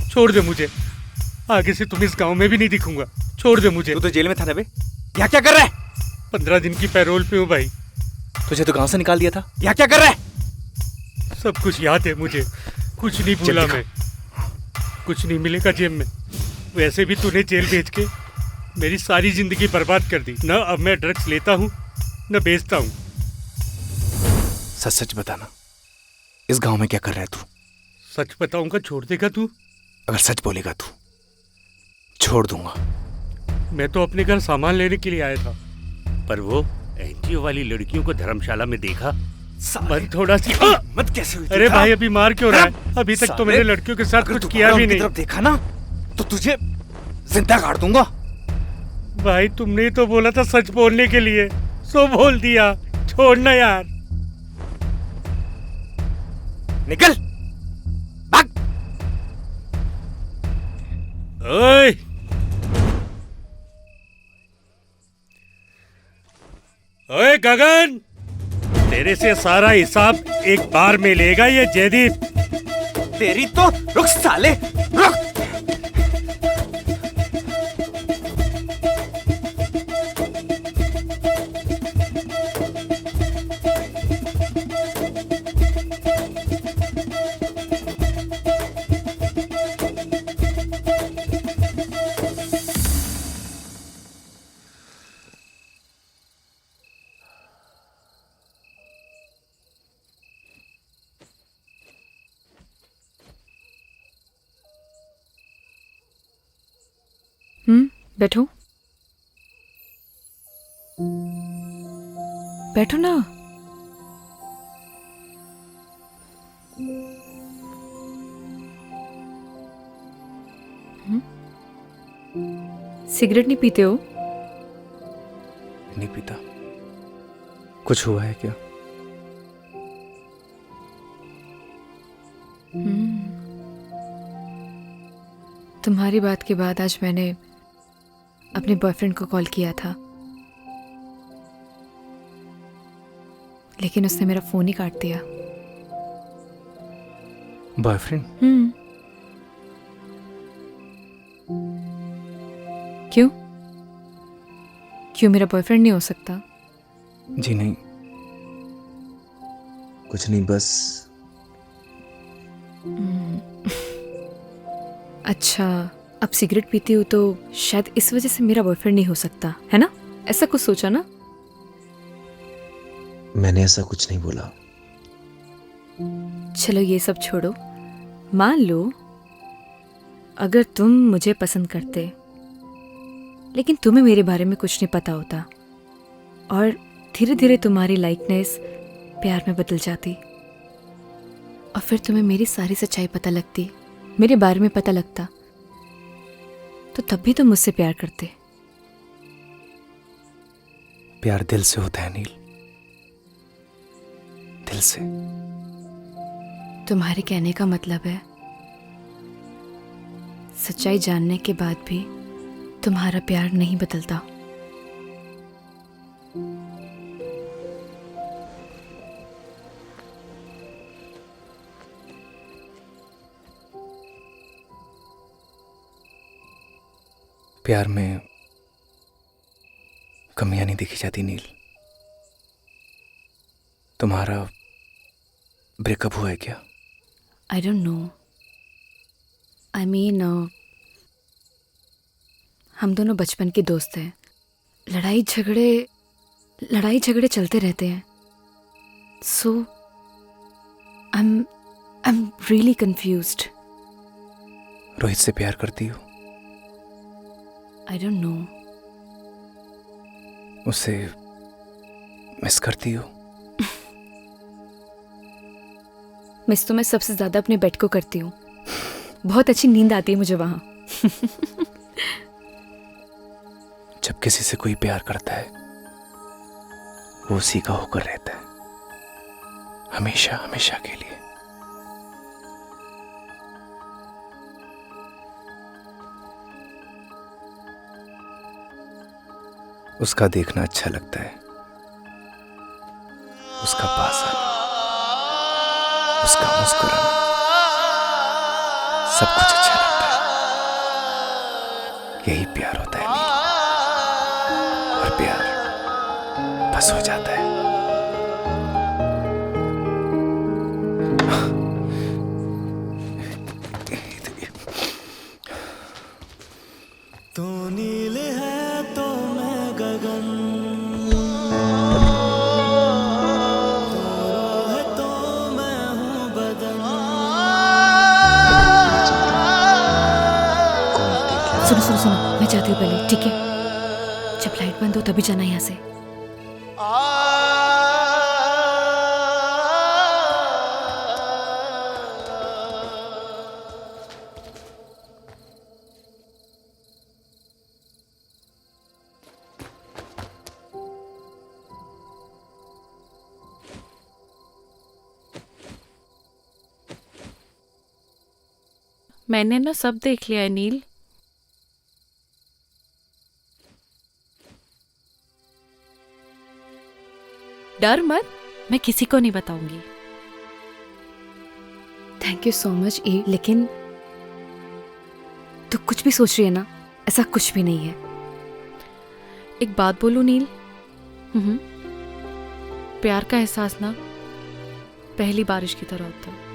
छोड़ दे मुझे, आगे से तुम इस गांव में भी नहीं दिखूंगा। छोड़ दे मुझे। तू तो जेल में था ना बे, यहाँ क्या कर रहा है? 15 दिन की पैरोल पे हूँ भाई। तुझे तो गांव से निकाल दिया था, यहाँ क्या कर रहा है? सब कुछ याद है मुझे, कुछ नहीं भूला मैं। कुछ नहीं मिलेगा जेब में। वैसे भी तूने जेल भेज के मेरी सारी जिंदगी बर्बाद कर दी। न अब मैं ड्रग्स लेता हूँ न बेचता हूँ। सच सच बताना, इस गांव में क्या कर रहा है तू? सच बताऊंगा, छोड़ देगा तू? अगर सच बोलेगा तू, छोड़ दूंगा। मैं तो अपने घर सामान लेने के लिए आया था, पर वो एनजीओ वाली लड़कियों को धर्मशाला में देखा। मन थोड़ा सी मत कैसे हुई? अरे भाई अभी मार क्यों रहा है? अभी तक तो मैंने लड़कियों के साथ कुछ किया भी नहीं। तरफ देखा ना तो तुझे जिंदा काट दूंगा। भाई तुमने ही तो बोला था सच बोलने के लिए, सो बोल दिया। छोड़ना यार। निकल भाग। ओए ओए गगन, तेरे से सारा हिसाब एक बार में लेगा ये जयदीप। तेरी तो रुक साले, रुक। बैठो बैठो ना। सिगरेट नहीं पीते हो? नहीं पीता। कुछ हुआ है क्या? तुम्हारी बात के बाद आज मैंने अपने बॉयफ्रेंड को कॉल किया था, लेकिन उसने मेरा फोन ही काट दिया। बॉयफ्रेंड? क्यों? क्यों मेरा बॉयफ्रेंड नहीं हो सकता? जी नहीं, कुछ नहीं, बस अच्छा, अब सिगरेट पीती हूँ तो शायद इस वजह से मेरा बॉयफ्रेंड नहीं हो सकता, है ना? ऐसा कुछ सोचा ना? मैंने ऐसा कुछ नहीं बोला। चलो ये सब छोड़ो, मान लो अगर तुम मुझे पसंद करते लेकिन तुम्हें मेरे बारे में कुछ नहीं पता होता और धीरे धीरे तुम्हारी लाइकनेस प्यार में बदल जाती और फिर तुम्हें मेरी सारी सच्चाई पता लगती, मेरे बारे में पता लगता, तो तब भी तुम मुझसे प्यार करते। प्यार दिल से होता है नील, दिल से। तुम्हारे कहने का मतलब है सच्चाई जानने के बाद भी तुम्हारा प्यार नहीं बदलता। प्यार में कमियां नहीं देखी जाती नील। तुम्हारा ब्रेकअप हुआ है क्या? आई डोंट नो। आई मीन हम दोनों बचपन के दोस्त हैं। लड़ाई झगड़े चलते रहते हैं। So I am really confused. Rohit से प्यार करती हो? I don't know. उसे मिस करती हो? मिस तो मैं सबसे ज्यादा अपने बेड को करती हूँ। बहुत अच्छी नींद आती है मुझे वहां। जब किसी से कोई प्यार करता है वो उसी का होकर रहता है, हमेशा हमेशा के लिए। उसका देखना अच्छा लगता है, उसका पास आना, उसका मुस्कुराना, सब कुछ अच्छा लगता है। यही प्यार होता है नील। और प्यार बस हो जाता है। तू नील है तो मैं गगन, तू रूह है तो मैं हूँ बदन। सुनो, मैं जाती हूँ पहले, ठीक है? जब लाइट बंद हो तभी जाना यहाँ से। मैंने ना सब देख लिया है नील। डर मत, मैं किसी को नहीं बताऊंगी। थैंक यू सो मच ई, लेकिन तू कुछ भी सोच रही है ना, ऐसा कुछ भी नहीं है। एक बात बोलूं नील, प्यार का एहसास ना पहली बारिश की तरह होता है।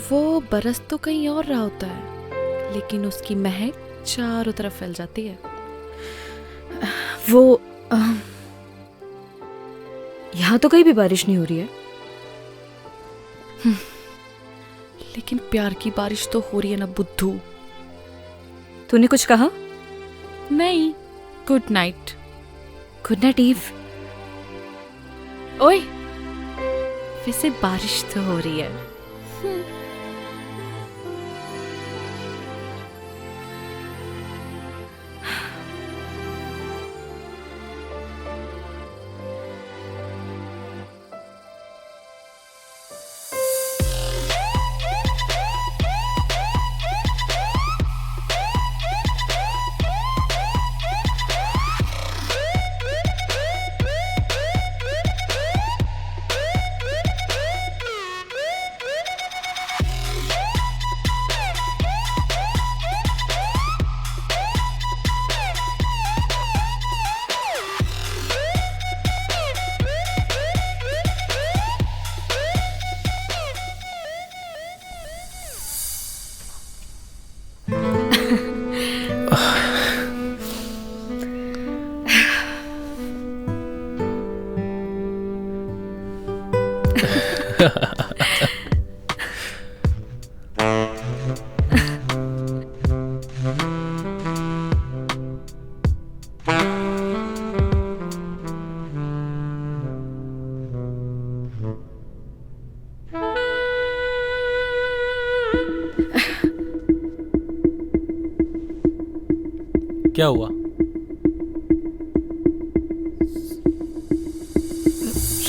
वो बरस तो कहीं और रहा होता है, लेकिन उसकी महक चारों तरफ फैल जाती है। वो यहाँ तो कहीं भी बारिश नहीं हो रही है। लेकिन प्यार की बारिश तो हो रही है ना बुद्धू। तूने कुछ कहा? नहीं। Good night. Good night Eve. ओए, वैसे बारिश तो हो रही है। क्या हुआ?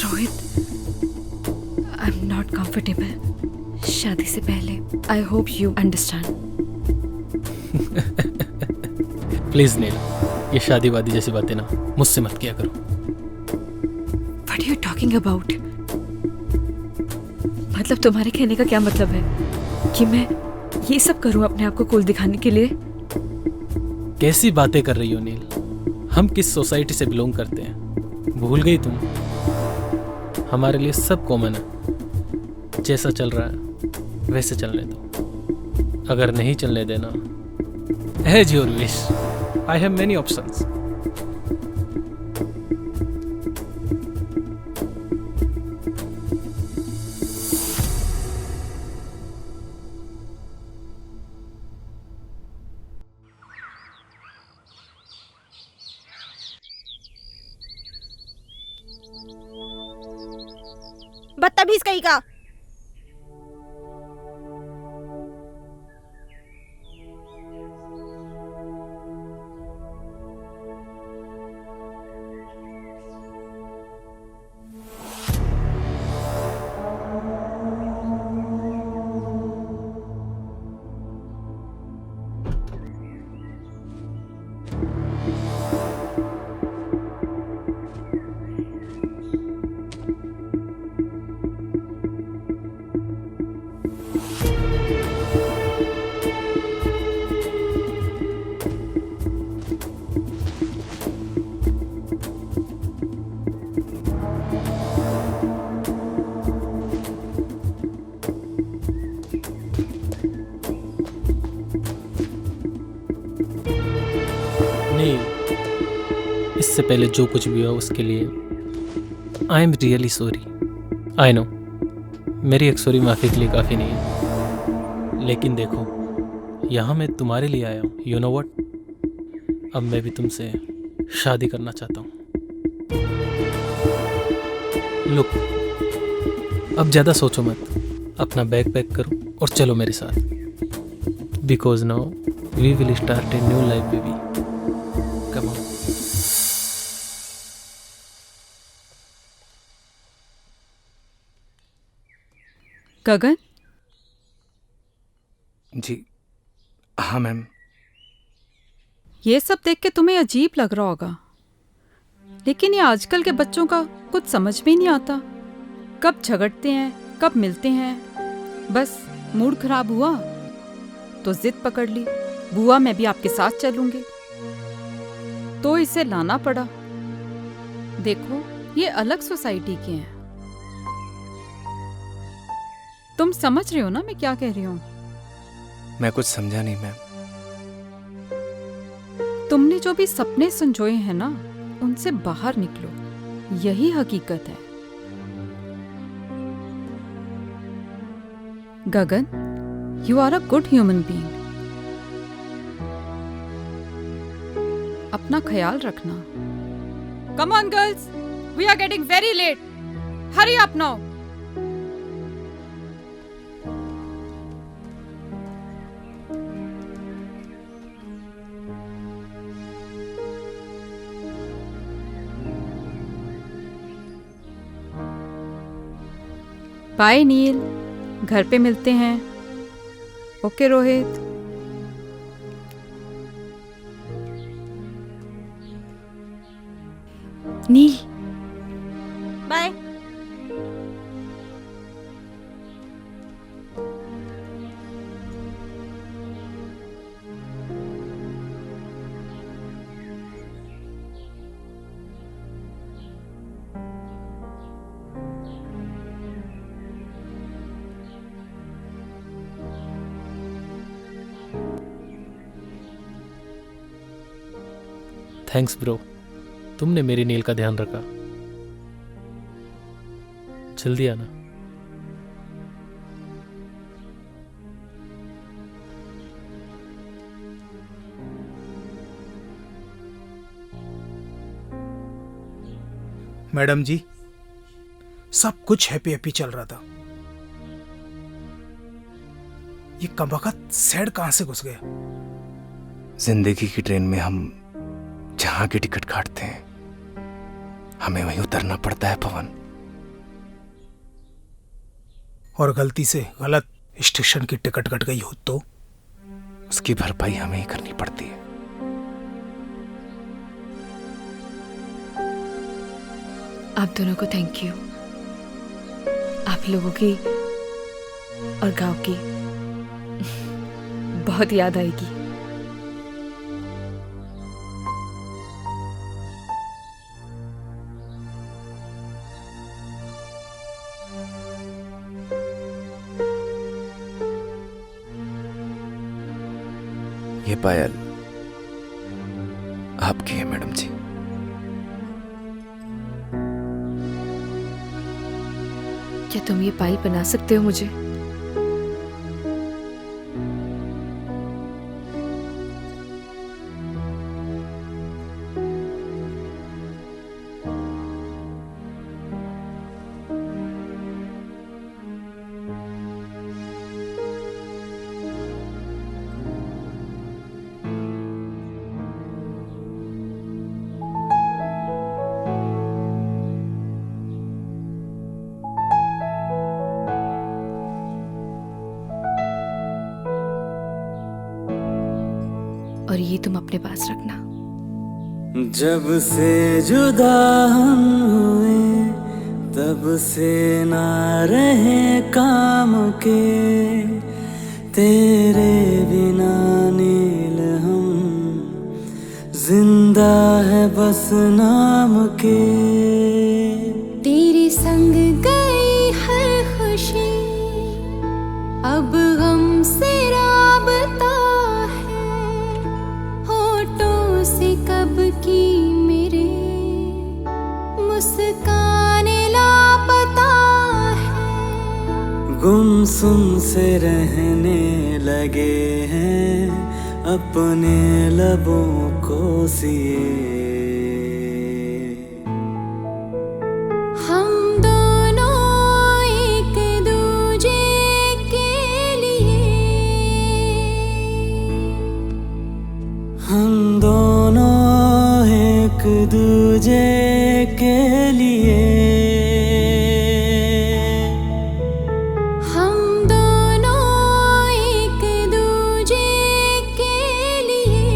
Rohit, I am not comfortable शादी से पहले. I hope you understand. Please Neel, ये शादी वादी जैसी बातें ना मुझसे मत किया करो. What are you talking about? मतलब तुम्हारे कहने का क्या मतलब है कि मैं ये सब करूं अपने आप को कूल दिखाने के लिए? कैसी बातें कर रही हो नील? हम किस सोसाइटी से बिलोंग करते हैं भूल गई तुम? हमारे लिए सब कॉमन है. जैसा चल रहा है वैसे चलने दो. अगर नहीं चलने देना, as your wish. I have many options. बदतमीज कहीं का. इससे पहले जो कुछ भी हुआ उसके लिए आई am really sorry. I know मेरी एक सॉरी माफ़ी के लिए काफ़ी नहीं है, लेकिन देखो यहाँ मैं तुम्हारे लिए आया हूँ. यू नो व्हाट, अब मैं भी तुमसे शादी करना चाहता हूँ. लुक, अब ज़्यादा सोचो मत, अपना बैग पैक करो और चलो मेरे साथ. Because now we will start a new life baby. Come on. Gagan? जी हाँ मैम. ये सब देख के तुम्हें अजीब लग रहा होगा, लेकिन ये आजकल के बच्चों का कुछ समझ में ही नहीं आता. कब झगड़ते हैं, कब मिलते हैं. बस मूड खराब हुआ तो जिद पकड़ ली, बुआ मैं भी आपके साथ चलूंगी, तो इसे लाना पड़ा. देखो ये अलग सोसाइटी के हैं. तुम समझ रहे हो ना मैं क्या कह रही हूँ? मैं कुछ समझा नहीं मैम. तुमने जो भी सपने संजोए हैं ना, उनसे बाहर निकलो, यही हकीकत है. Gagan, you are a good human being. अपना ख्याल रखना. Come on girls, we are getting very late. Hurry up now. Bye Neel, घर पे मिलते हैं. Okay Rohit. Neel bye. Thanks bro, तुमने मेरी नील का ध्यान रखा. जल्दी आना. मैडम जी, सब कुछ हैप्पी हैप्पी चल रहा था. ये कमबख्त सैड कहां से घुस गया? जिंदगी की ट्रेन में हम जहां की टिकट काटते हैं हमें वहीं उतरना पड़ता है पवन। और गलती से गलत स्टेशन की टिकट कट गई हो तो उसकी भरपाई हमें ही करनी पड़ती है। आप दोनों को थैंक यू। आप लोगों की और गांव की बहुत याद आएगी। ये पायल आपकी है मैडम जी। क्या तुम ये पायल बना सकते हो मुझे? और ये तुम अपने पास रखना। जब से जुदा हम हुए तब से ना रहे काम के, तेरे बिना नील हम जिंदा है बस नाम के। तेरे संग गई हर खुशी अब गम से राबता है, होठों से कब की मेरे मुस्काने लापता है। गुमसुम से रहने लगे हैं अपने लबों को सिए। हम दोनों एक दूजे के लिए, हम दोनों एक दूजे के लिए, हम दोनों एक दूजे के लिए,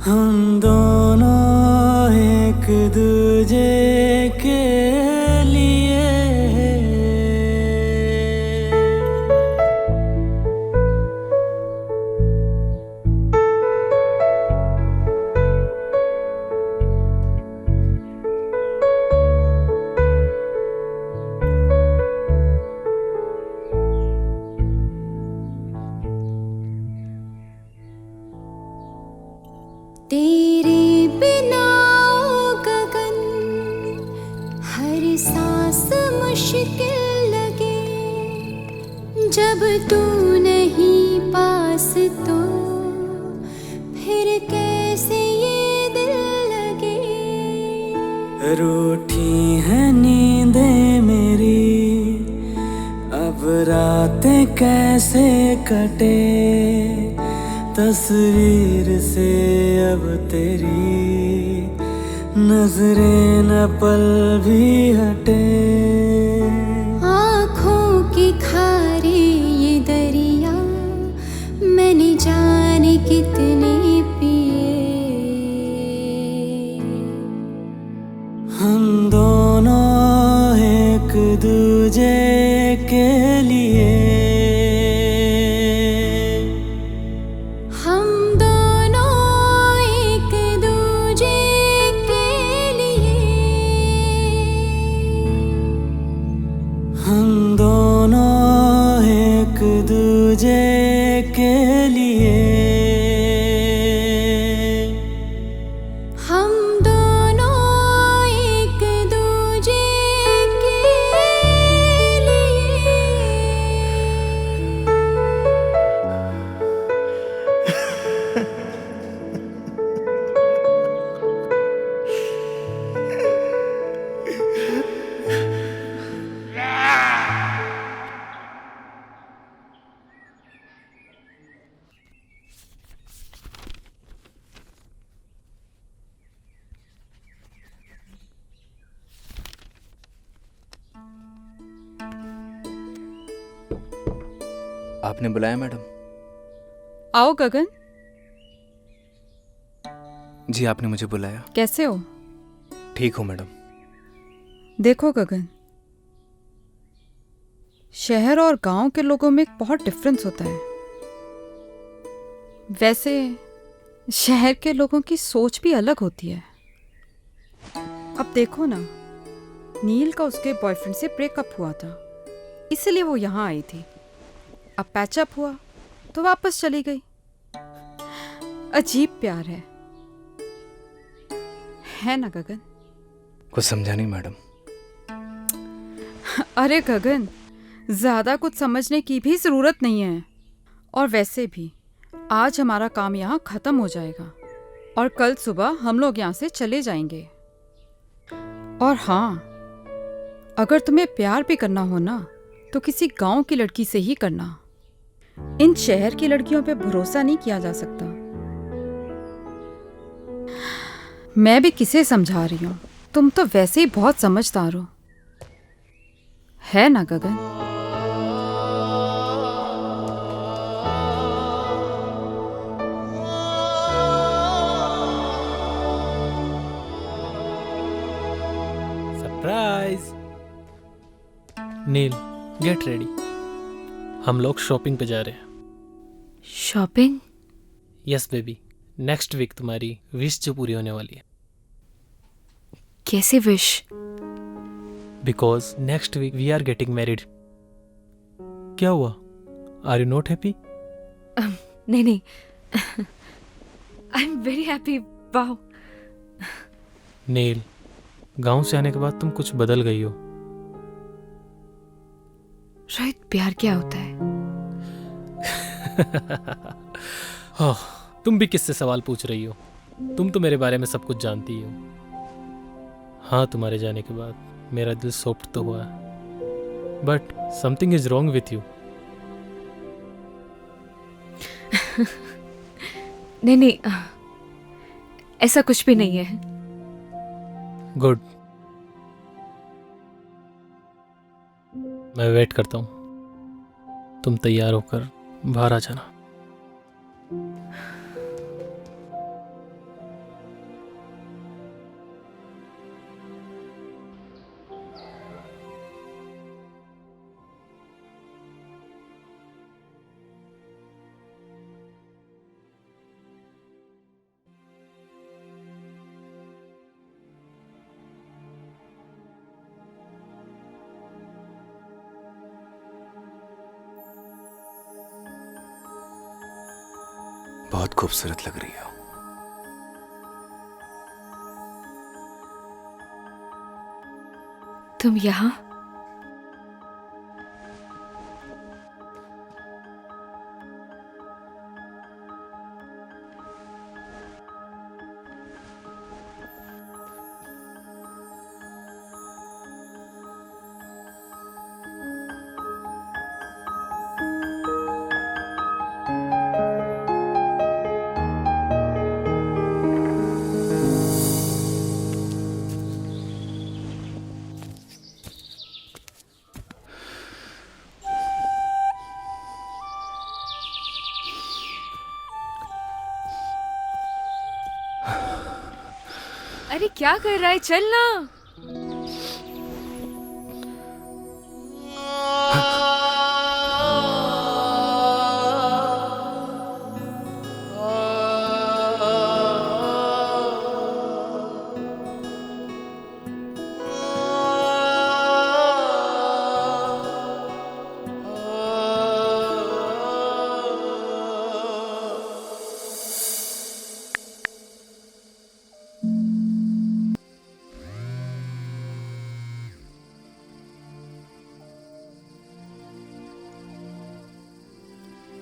हम दोनों एक दूजे के लिए। तेरे बिना ओ गगन हर सांस मुश्किल लगे। जब तू नहीं पास तो फिर कैसे ये दिल लगे। रूठी है नींदें मेरी अब रातें कैसे कटे, तस्वीर से अब तेरी नजरें न पल भी हटे। आँखों के खारे ये दरिया मैंने जाने कितने पिए। हम दोनों एक दूजे के लिए, हम दोनों एक दूजे के लिए, हम दोनों एक दूजे के लिए, हम दोनों एक दूजे के लिए। आपने बुलाया मैडम? आओ गगन। जी आपने मुझे बुलाया। कैसे हो? ठीक हूँ मैडम। देखो गगन, शहर और गांव के लोगों में एक बहुत डिफरेंस होता है। वैसे शहर के लोगों की सोच भी अलग होती है। अब देखो ना, नील का उसके बॉयफ्रेंड से ब्रेकअप हुआ था, इसलिए वो यहाँ आई थी। अब पैचअप हुआ तो वापस चली गई। अजीब प्यार है ना गगन? कुछ समझा नहीं मैडम। अरे गगन, ज्यादा कुछ समझने की भी जरूरत नहीं है। और वैसे भी आज हमारा काम यहाँ खत्म हो जाएगा और कल सुबह हम लोग यहाँ से चले जाएंगे। और हाँ, अगर तुम्हें प्यार भी करना हो ना तो किसी गांव की लड़की से ही करना। इन शहर की लड़कियों पे भरोसा नहीं किया जा सकता। मैं भी किसे समझा रही हूँ, तुम तो वैसे ही बहुत समझदार हो, है ना Gagan? Surprise. Neel, get ready, हम लोग शॉपिंग पे जा रहे हैं। Shopping? Yes baby, next week तुम्हारी विश जो पूरी होने वाली है। कैसे wish? Because next week we are getting married. क्या हुआ? Are you not happy? नहीं नहीं, I am very happy. Wow. Neel, गांव से आने के बाद तुम कुछ बदल गई हो। शायद प्यार क्या होता है? हाँ, तुम भी किससे सवाल पूछ रही हो? तुम तो मेरे बारे में सब कुछ जानती हो। हाँ, तुम्हारे जाने के बाद मेरा दिल सॉफ्ट तो हुआ, but something is wrong with you. नहीं नहीं, ऐसा कुछ भी नहीं है। गुड, मैं वेट करता हूँ। तुम तैयार होकर बाहर आ जाना। बहुत खूबसूरत लग रही हो। तुम यहाँ? अरे क्या कर रहा है? चल ना।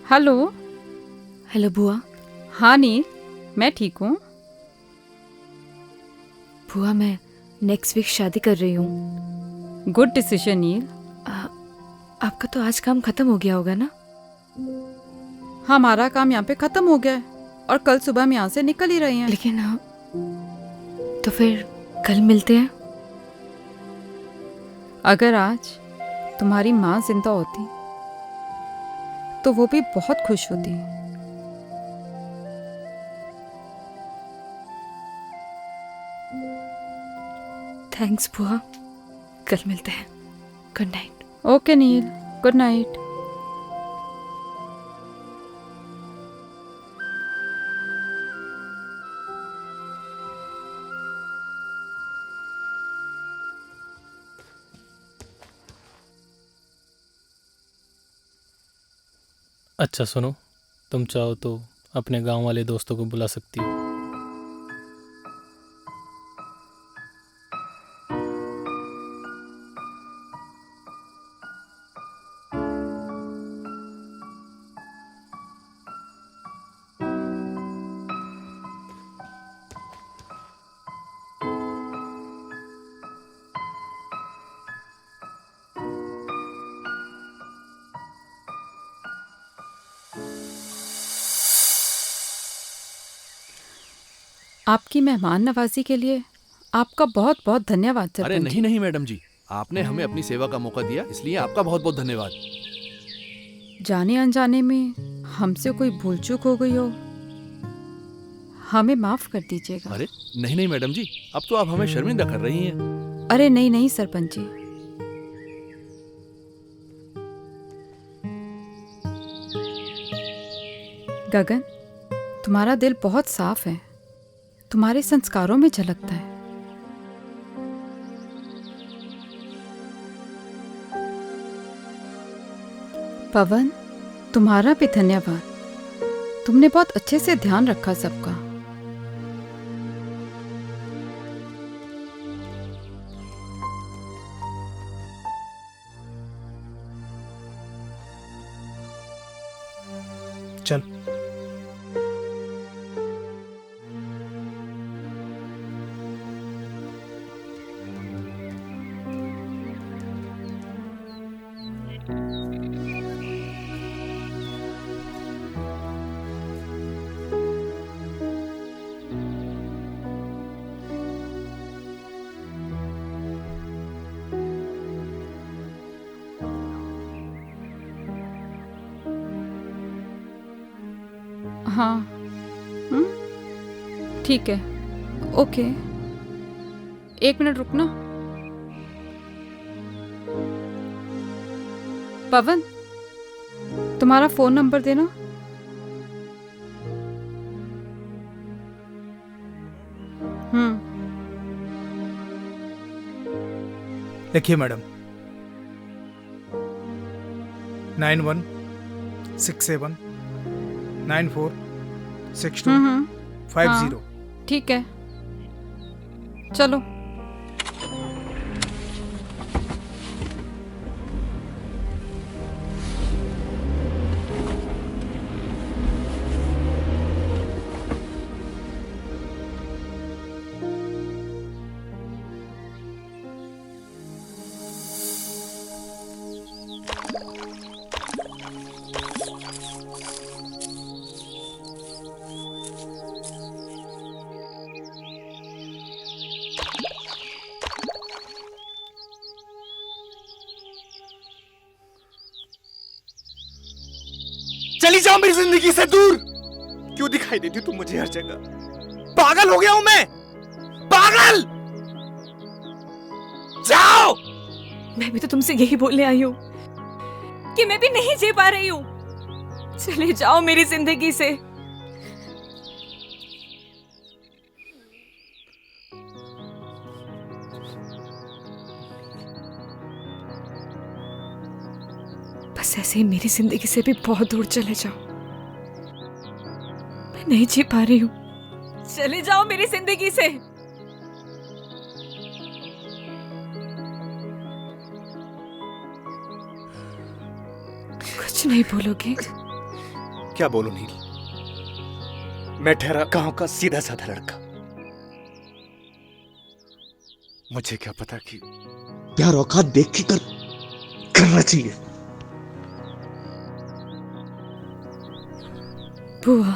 हेलो। हेलो बुआ। हाँ नील, मैं ठीक हूँ। बुआ, मैं नेक्स्ट वीक शादी कर रही हूँ। गुड डिसीजन नील। आपका तो आज काम खत्म हो गया होगा ना? हमारा काम यहाँ पे खत्म हो गया है और कल सुबह हम यहाँ से निकल ही रहे हैं। लेकिन तो फिर कल मिलते हैं। अगर आज तुम्हारी माँ जिंदा होती तो वो भी बहुत खुश होती। थैंक्स बुआ, कल मिलते हैं। Good night. ओके नील, गुड नाइट। अच्छा सुनो, तुम चाहो तो अपने गांव वाले दोस्तों को बुला सकती हो। आपकी मेहमान नवाजी के लिए आपका बहुत बहुत धन्यवाद अरे सरपंच नहीं नहीं मैडम जी, आपने हमें अपनी सेवा का मौका दिया, इसलिए आपका बहुत बहुत धन्यवाद। जाने अनजाने में हमसे कोई भूल चूक हो गई हो, हमें माफ कर दीजिएगा। अरे नहीं नहीं मैडम जी, अब तो आप हमें शर्मिंदा कर रही हैं। अरे नहीं नहीं सरपंच जी, गगन, तुम्हारा दिल बहुत साफ है, तुम्हारे संस्कारों में झलकता है। पवन, तुम्हारा भी धन्यवाद, तुमने बहुत अच्छे से ध्यान रखा सबका। चल। हाँ, ठीक है, ओके। 1 मिनट रुकना। पवन, तुम्हारा फोन नंबर देना। देखिए मैडम, 9167946250। ठीक है, चलो। चली जाओ मेरी जिंदगी से दूर। क्यों दिखाई देती तुम मुझे हर जगह? पागल हो गया हूं मैं, पागल। जाओ। मैं भी तो तुमसे यही बोलने आई हूँ कि मैं भी नहीं जी पा रही हूँ। चले जाओ मेरी जिंदगी से। बस ऐसे ही मेरी जिंदगी से भी बहुत दूर चले जाओ। मैं नहीं जी पा रही हूँ। चले जाओ मेरी जिंदगी से। कुछ नहीं बोलोगे? क्या बोलूं नील? मैं ठहरा गांव का सीधा साधा लड़का। मुझे क्या पता कि प्यार औकात देख के करना चाहिए। बुआ,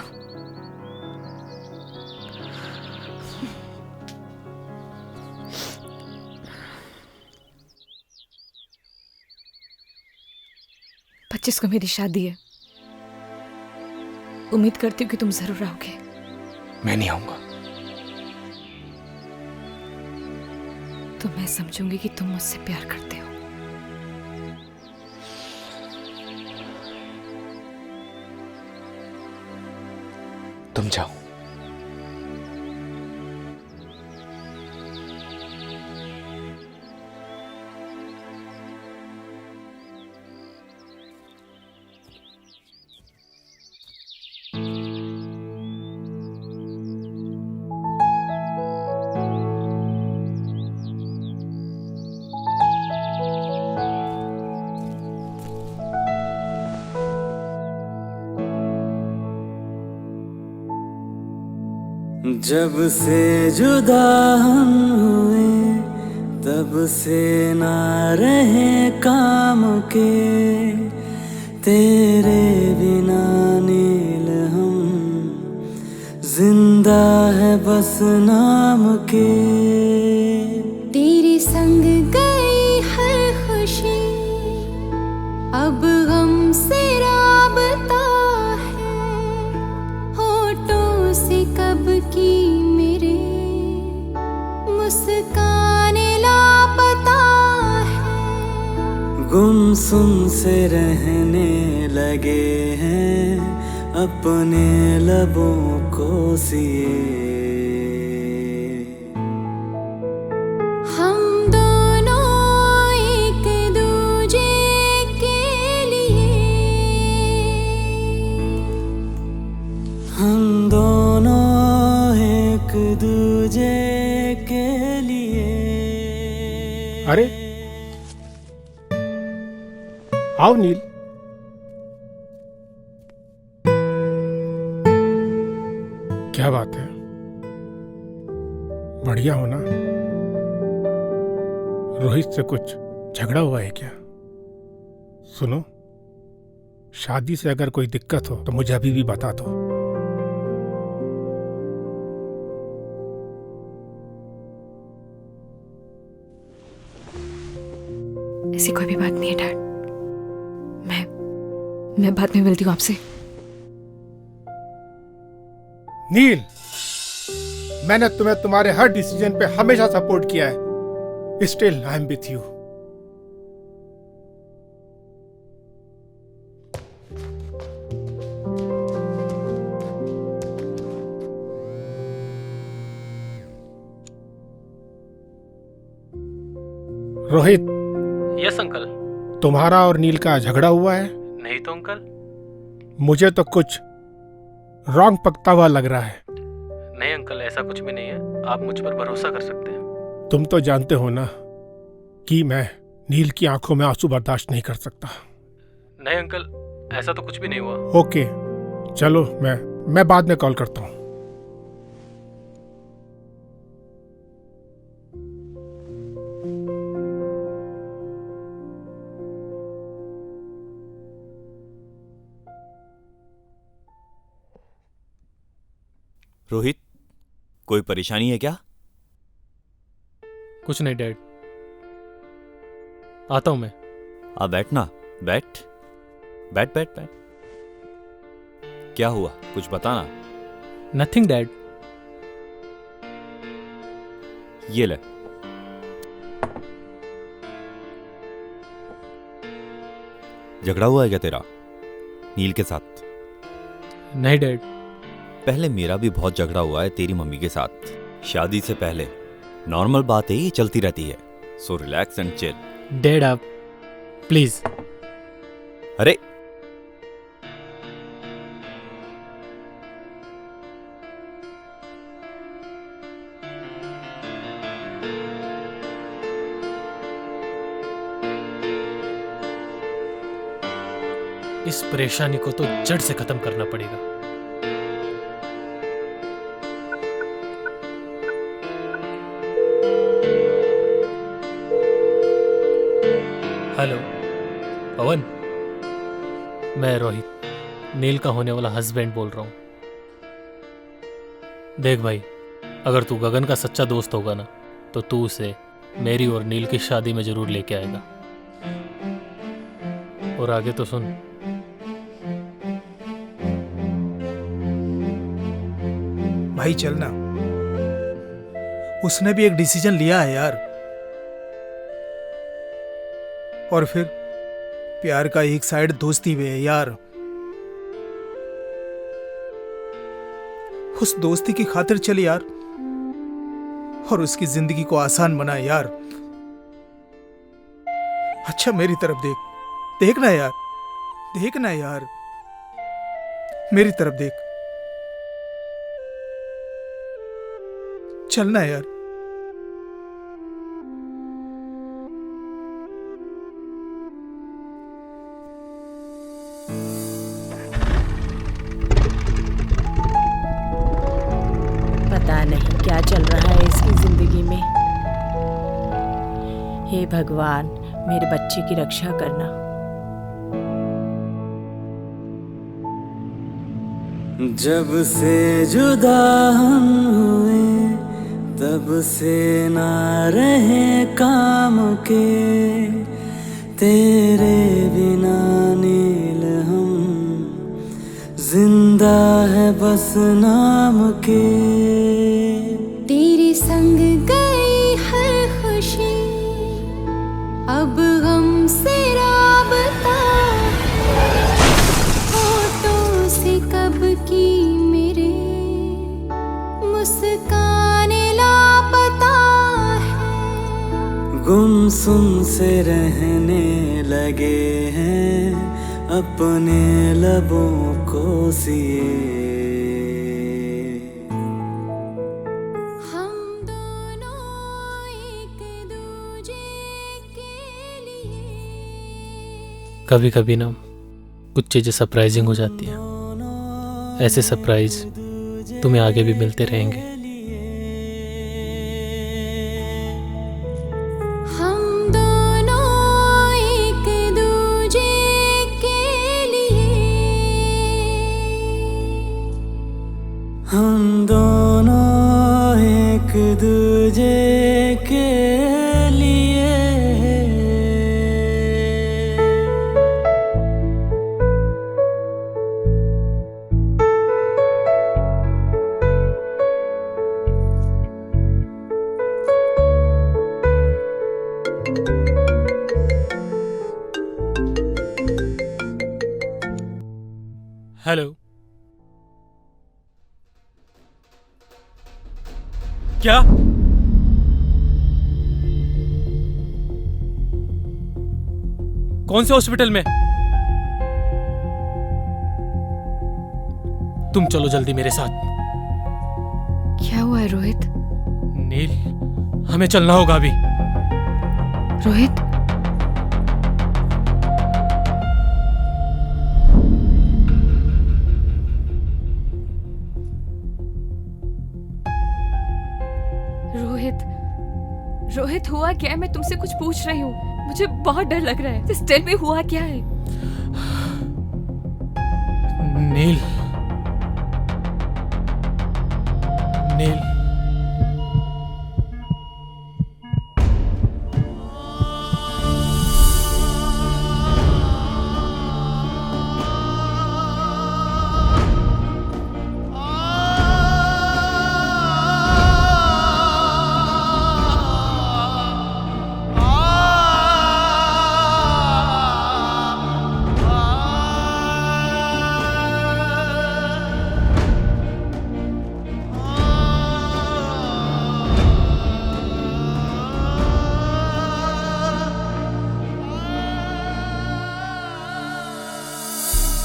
पच्चीस को मेरी शादी है। उम्मीद करती हूँ कि तुम जरूर आओगे। मैं नहीं आऊंगा। तो मैं समझूंगी कि तुम मुझसे प्यार करते हो। तुम जाओ। जब से जुदा हम हुए तब से ना रहे काम के, तेरे बिना नील हम जिंदा है बस नाम के। तेरे संग गई हर खुशी अब गम से राबता है, होठों से कब की मेरे मुस्कान लापता है। गुमसुम से रहने लगे हैं अपने लबों को सिए। हम दोनों एक दूजे के लिए, हम दोनों एक दूजे के लिए। अरे आओ नील। क्या बात है, बढ़िया हो ना? रोहित से कुछ झगड़ा हुआ है क्या? सुनो, शादी से अगर कोई दिक्कत हो तो मुझे अभी भी बता दो। ऐसी कोई भी बात नहीं है डैड। मैं बाद में मिलती हूँ आपसे। नील, मैंने तुम्हें तुम्हारे हर डिसीजन पे हमेशा सपोर्ट किया है। Still I am with you. Rohit. Yes uncle. तुम्हारा और नील का झगड़ा हुआ है? नहीं तो अंकल। मुझे तो कुछ रॉन्ग पकता हुआ लग रहा है। नहीं अंकल, ऐसा कुछ भी नहीं है, आप मुझ पर भरोसा कर सकते हैं। तुम तो जानते हो ना कि मैं नील की आंखों में आंसू बर्दाश्त नहीं कर सकता। नहीं अंकल, ऐसा तो कुछ भी नहीं हुआ। ओके चलो, मैं बाद में कॉल करता हूँ। रोहित, कोई परेशानी है क्या? कुछ नहीं डैड, आता हूं मैं। आ बैठना, बैठ बैठ बैठ बैठ। क्या हुआ, कुछ बताना। Nothing dad. ये ले। झगड़ा हुआ है क्या तेरा नील के साथ? नहीं डैड। पहले मेरा भी बहुत झगड़ा हुआ है तेरी मम्मी के साथ, शादी से पहले। नॉर्मल बात है, ये चलती रहती है। So relax and chill. Dad आप प्लीज। अरे इस परेशानी को तो जड़ से खत्म करना पड़ेगा। हेलो पवन, मैं रोहित, नील का होने वाला हस्बैंड बोल रहा हूं। देख भाई, अगर तू गगन का सच्चा दोस्त होगा ना, तो तू उसे मेरी और नील की शादी में जरूर लेके आएगा। और आगे तो सुन, भाई चलना, उसने भी एक डिसीजन लिया है यार। और फिर प्यार का एक साइड दोस्ती भी है यार। उस दोस्ती की खातिर चल यार, और उसकी जिंदगी को आसान बना यार। अच्छा मेरी तरफ देख, देखना यार, देखना यार, मेरी तरफ देख, चलना यार। पता नहीं क्या चल रहा है इसकी जिंदगी में। हे भगवान, मेरे बच्चे की रक्षा करना। जब से जुदा हम हुए तब से ना रहे काम के, तेरे बिना नील हम जिंदा है बस नाम के। तेरे संग गई हर खुशी, अब गम से राबता, होठों से कब की मेरे मुस्कान लापता है। गुमसुम से रहने लगे हैं अपने लबों को सिए। कभी कभी ना कुछ चीज़ें सरप्राइजिंग हो जाती हैं। ऐसे सरप्राइज तुम्हें आगे भी मिलते रहेंगे। हम दोनों एक दूजे के लिए, हम दोनों एक दूजे के लिए। हेलो, क्या? कौन से हॉस्पिटल में? तुम चलो जल्दी मेरे साथ। क्या हुआ है रोहित? नील, हमें चलना होगा अभी। रोहित, रोहित हुआ क्या है? मैं तुमसे कुछ पूछ रही हूँ, मुझे बहुत डर लग रहा है। Just tell me हुआ क्या है? नील, नील,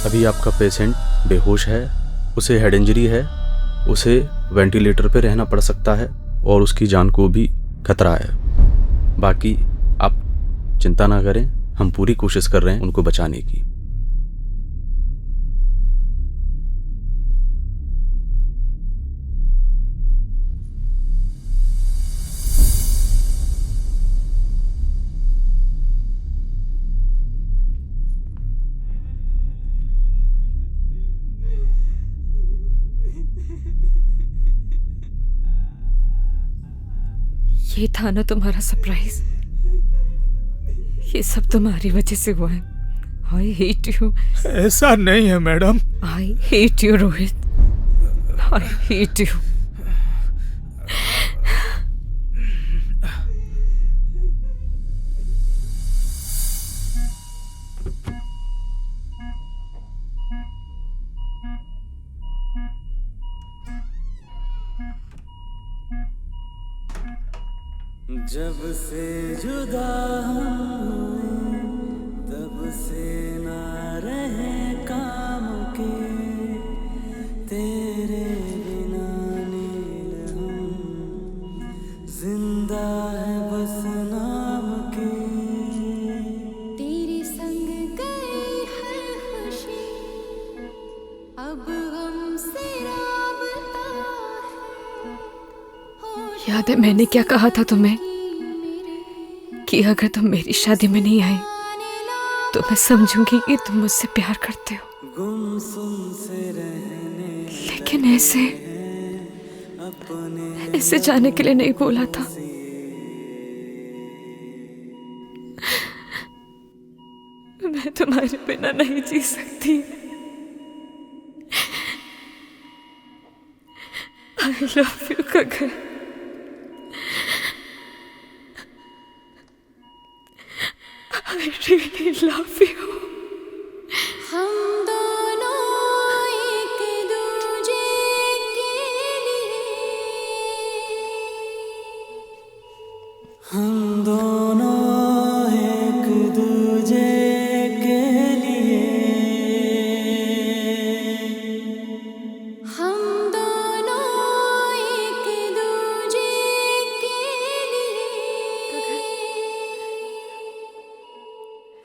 अभी आपका पेशेंट बेहोश है, उसे हेड इंजरी है, उसे वेंटिलेटर पे रहना पड़ सकता है और उसकी जान को भी खतरा है। बाकी आप चिंता ना करें, हम पूरी कोशिश कर रहे हैं उनको बचाने की। ये था ना तुम्हारा सरप्राइज? ये सब तुम्हारी वजह से हुआ है। I hate you. ऐसा नहीं है madam. I hate you Rohit, I hate you. जब से जुदा हुए तब से ना रहे काम के तेरे बिना नील हम जिंदा है बस नाम के तेरे संग गई हर खुशी अब हमसे राबता याद है मैंने क्या कहा था तुम्हें कि अगर तुम मेरी शादी में नहीं आई तो मैं समझूंगी कि तुम मुझसे प्यार करते हो। गुमसुम से रहने लेकिन ऐसे जाने के लिए नहीं बोला था। मैं तुम्हारे बिना नहीं जी सकती। I love you, Gagan. I really love you। हम दोनों एक दूजे के लिए हम दोनों एक दूजे के लिए हम दोनों एक दूजे के लिए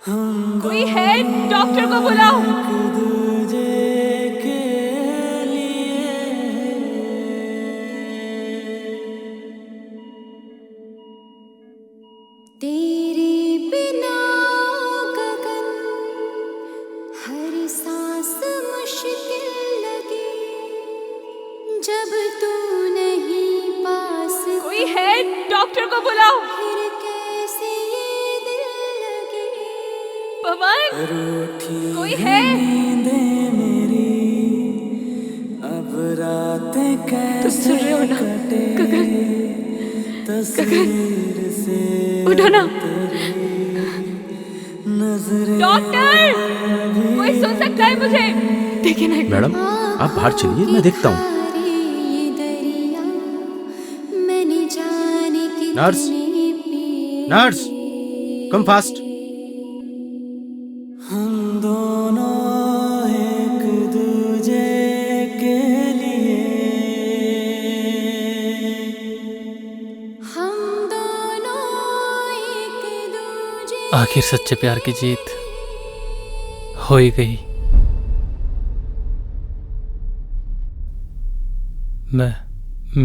हम कोई है? डॉक्टर को बुलाओ। एक दूजे के लिए तेरे बिना गगन हर सांस मुश्किल लगे जब तू नहीं पास कोई है? डॉक्टर को बुलाओ। फिर कैसे ये दिल लगे पवन, रूठी कोई है? नींदें मेरी अब रातें कैसे सुन रहे हो ना? कटे गगन, तस्वीर से उठो ना। नजरें डॉक्टर, कोई सुन सकता है मुझे? देखिए ना। मैडम आप बाहर चलिए, मैं देखता हूँ। ये दरिया मैंने जाने की नर्स, नर्स, कम फास्ट। हम दोनों एक दूजे के लिए हम दोनों एक दूजे आखिर सच्चे प्यार की जीत हो ही गई। मैं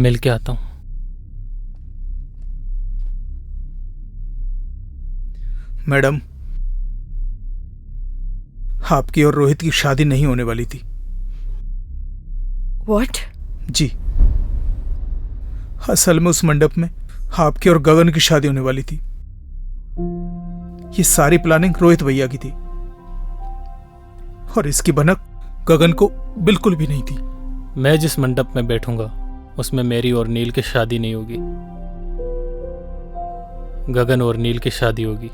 मिल के आता हूँ। मैडम, आपकी और रोहित की शादी नहीं होने वाली थी। What? जी, असल में उस मंडप में आपकी और गगन की शादी होने वाली थी। ये सारी प्लानिंग रोहित भैया की थी और इसकी भनक गगन को बिल्कुल भी नहीं थी। मैं जिस मंडप में बैठूंगा उसमें मेरी और नील की शादी नहीं होगी, गगन और नील की शादी होगी।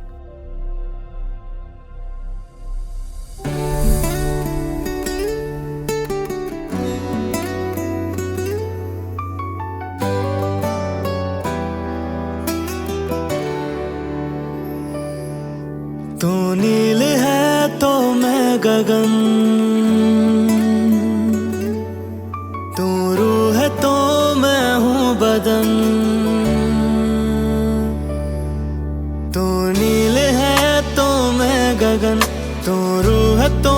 तू नील है तो मैं गगन, तू रूह है तो मैं हूँ बदन। तू नील है तो मैं गगन, तू रूह है तो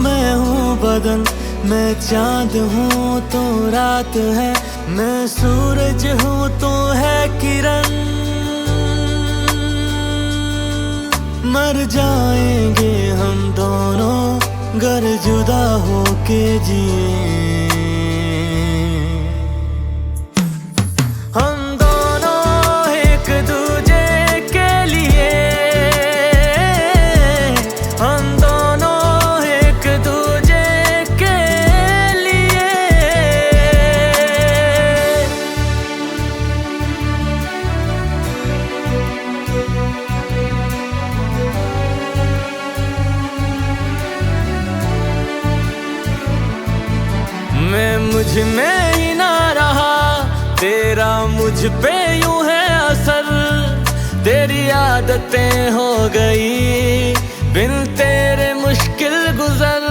मैं हूँ बदन। मैं चांद हूँ तो रात है, मैं सूरज हूँ तो है किरण। मर जाएंगे हम दोनों गर जुदा होके जिए। हम दोनों एक दूजे के लिए, हम दोनों एक दूजे के लिए। मैं मुझ में ही ना रहा, तेरा मुझ पे यूं है असर। रातें हो गई बिन तेरे मुश्किल गुजर।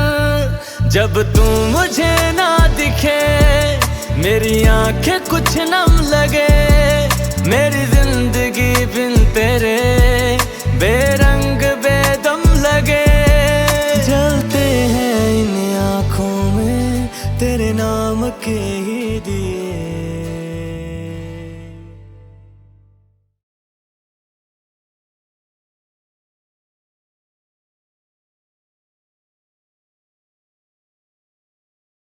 जब तू मुझे ना दिखे मेरी आंखें कुछ नम लगे, मेरी जिंदगी बिन तेरे बेरंग बेदम लगे। जलते हैं इन आँखों में तेरे नाम के ही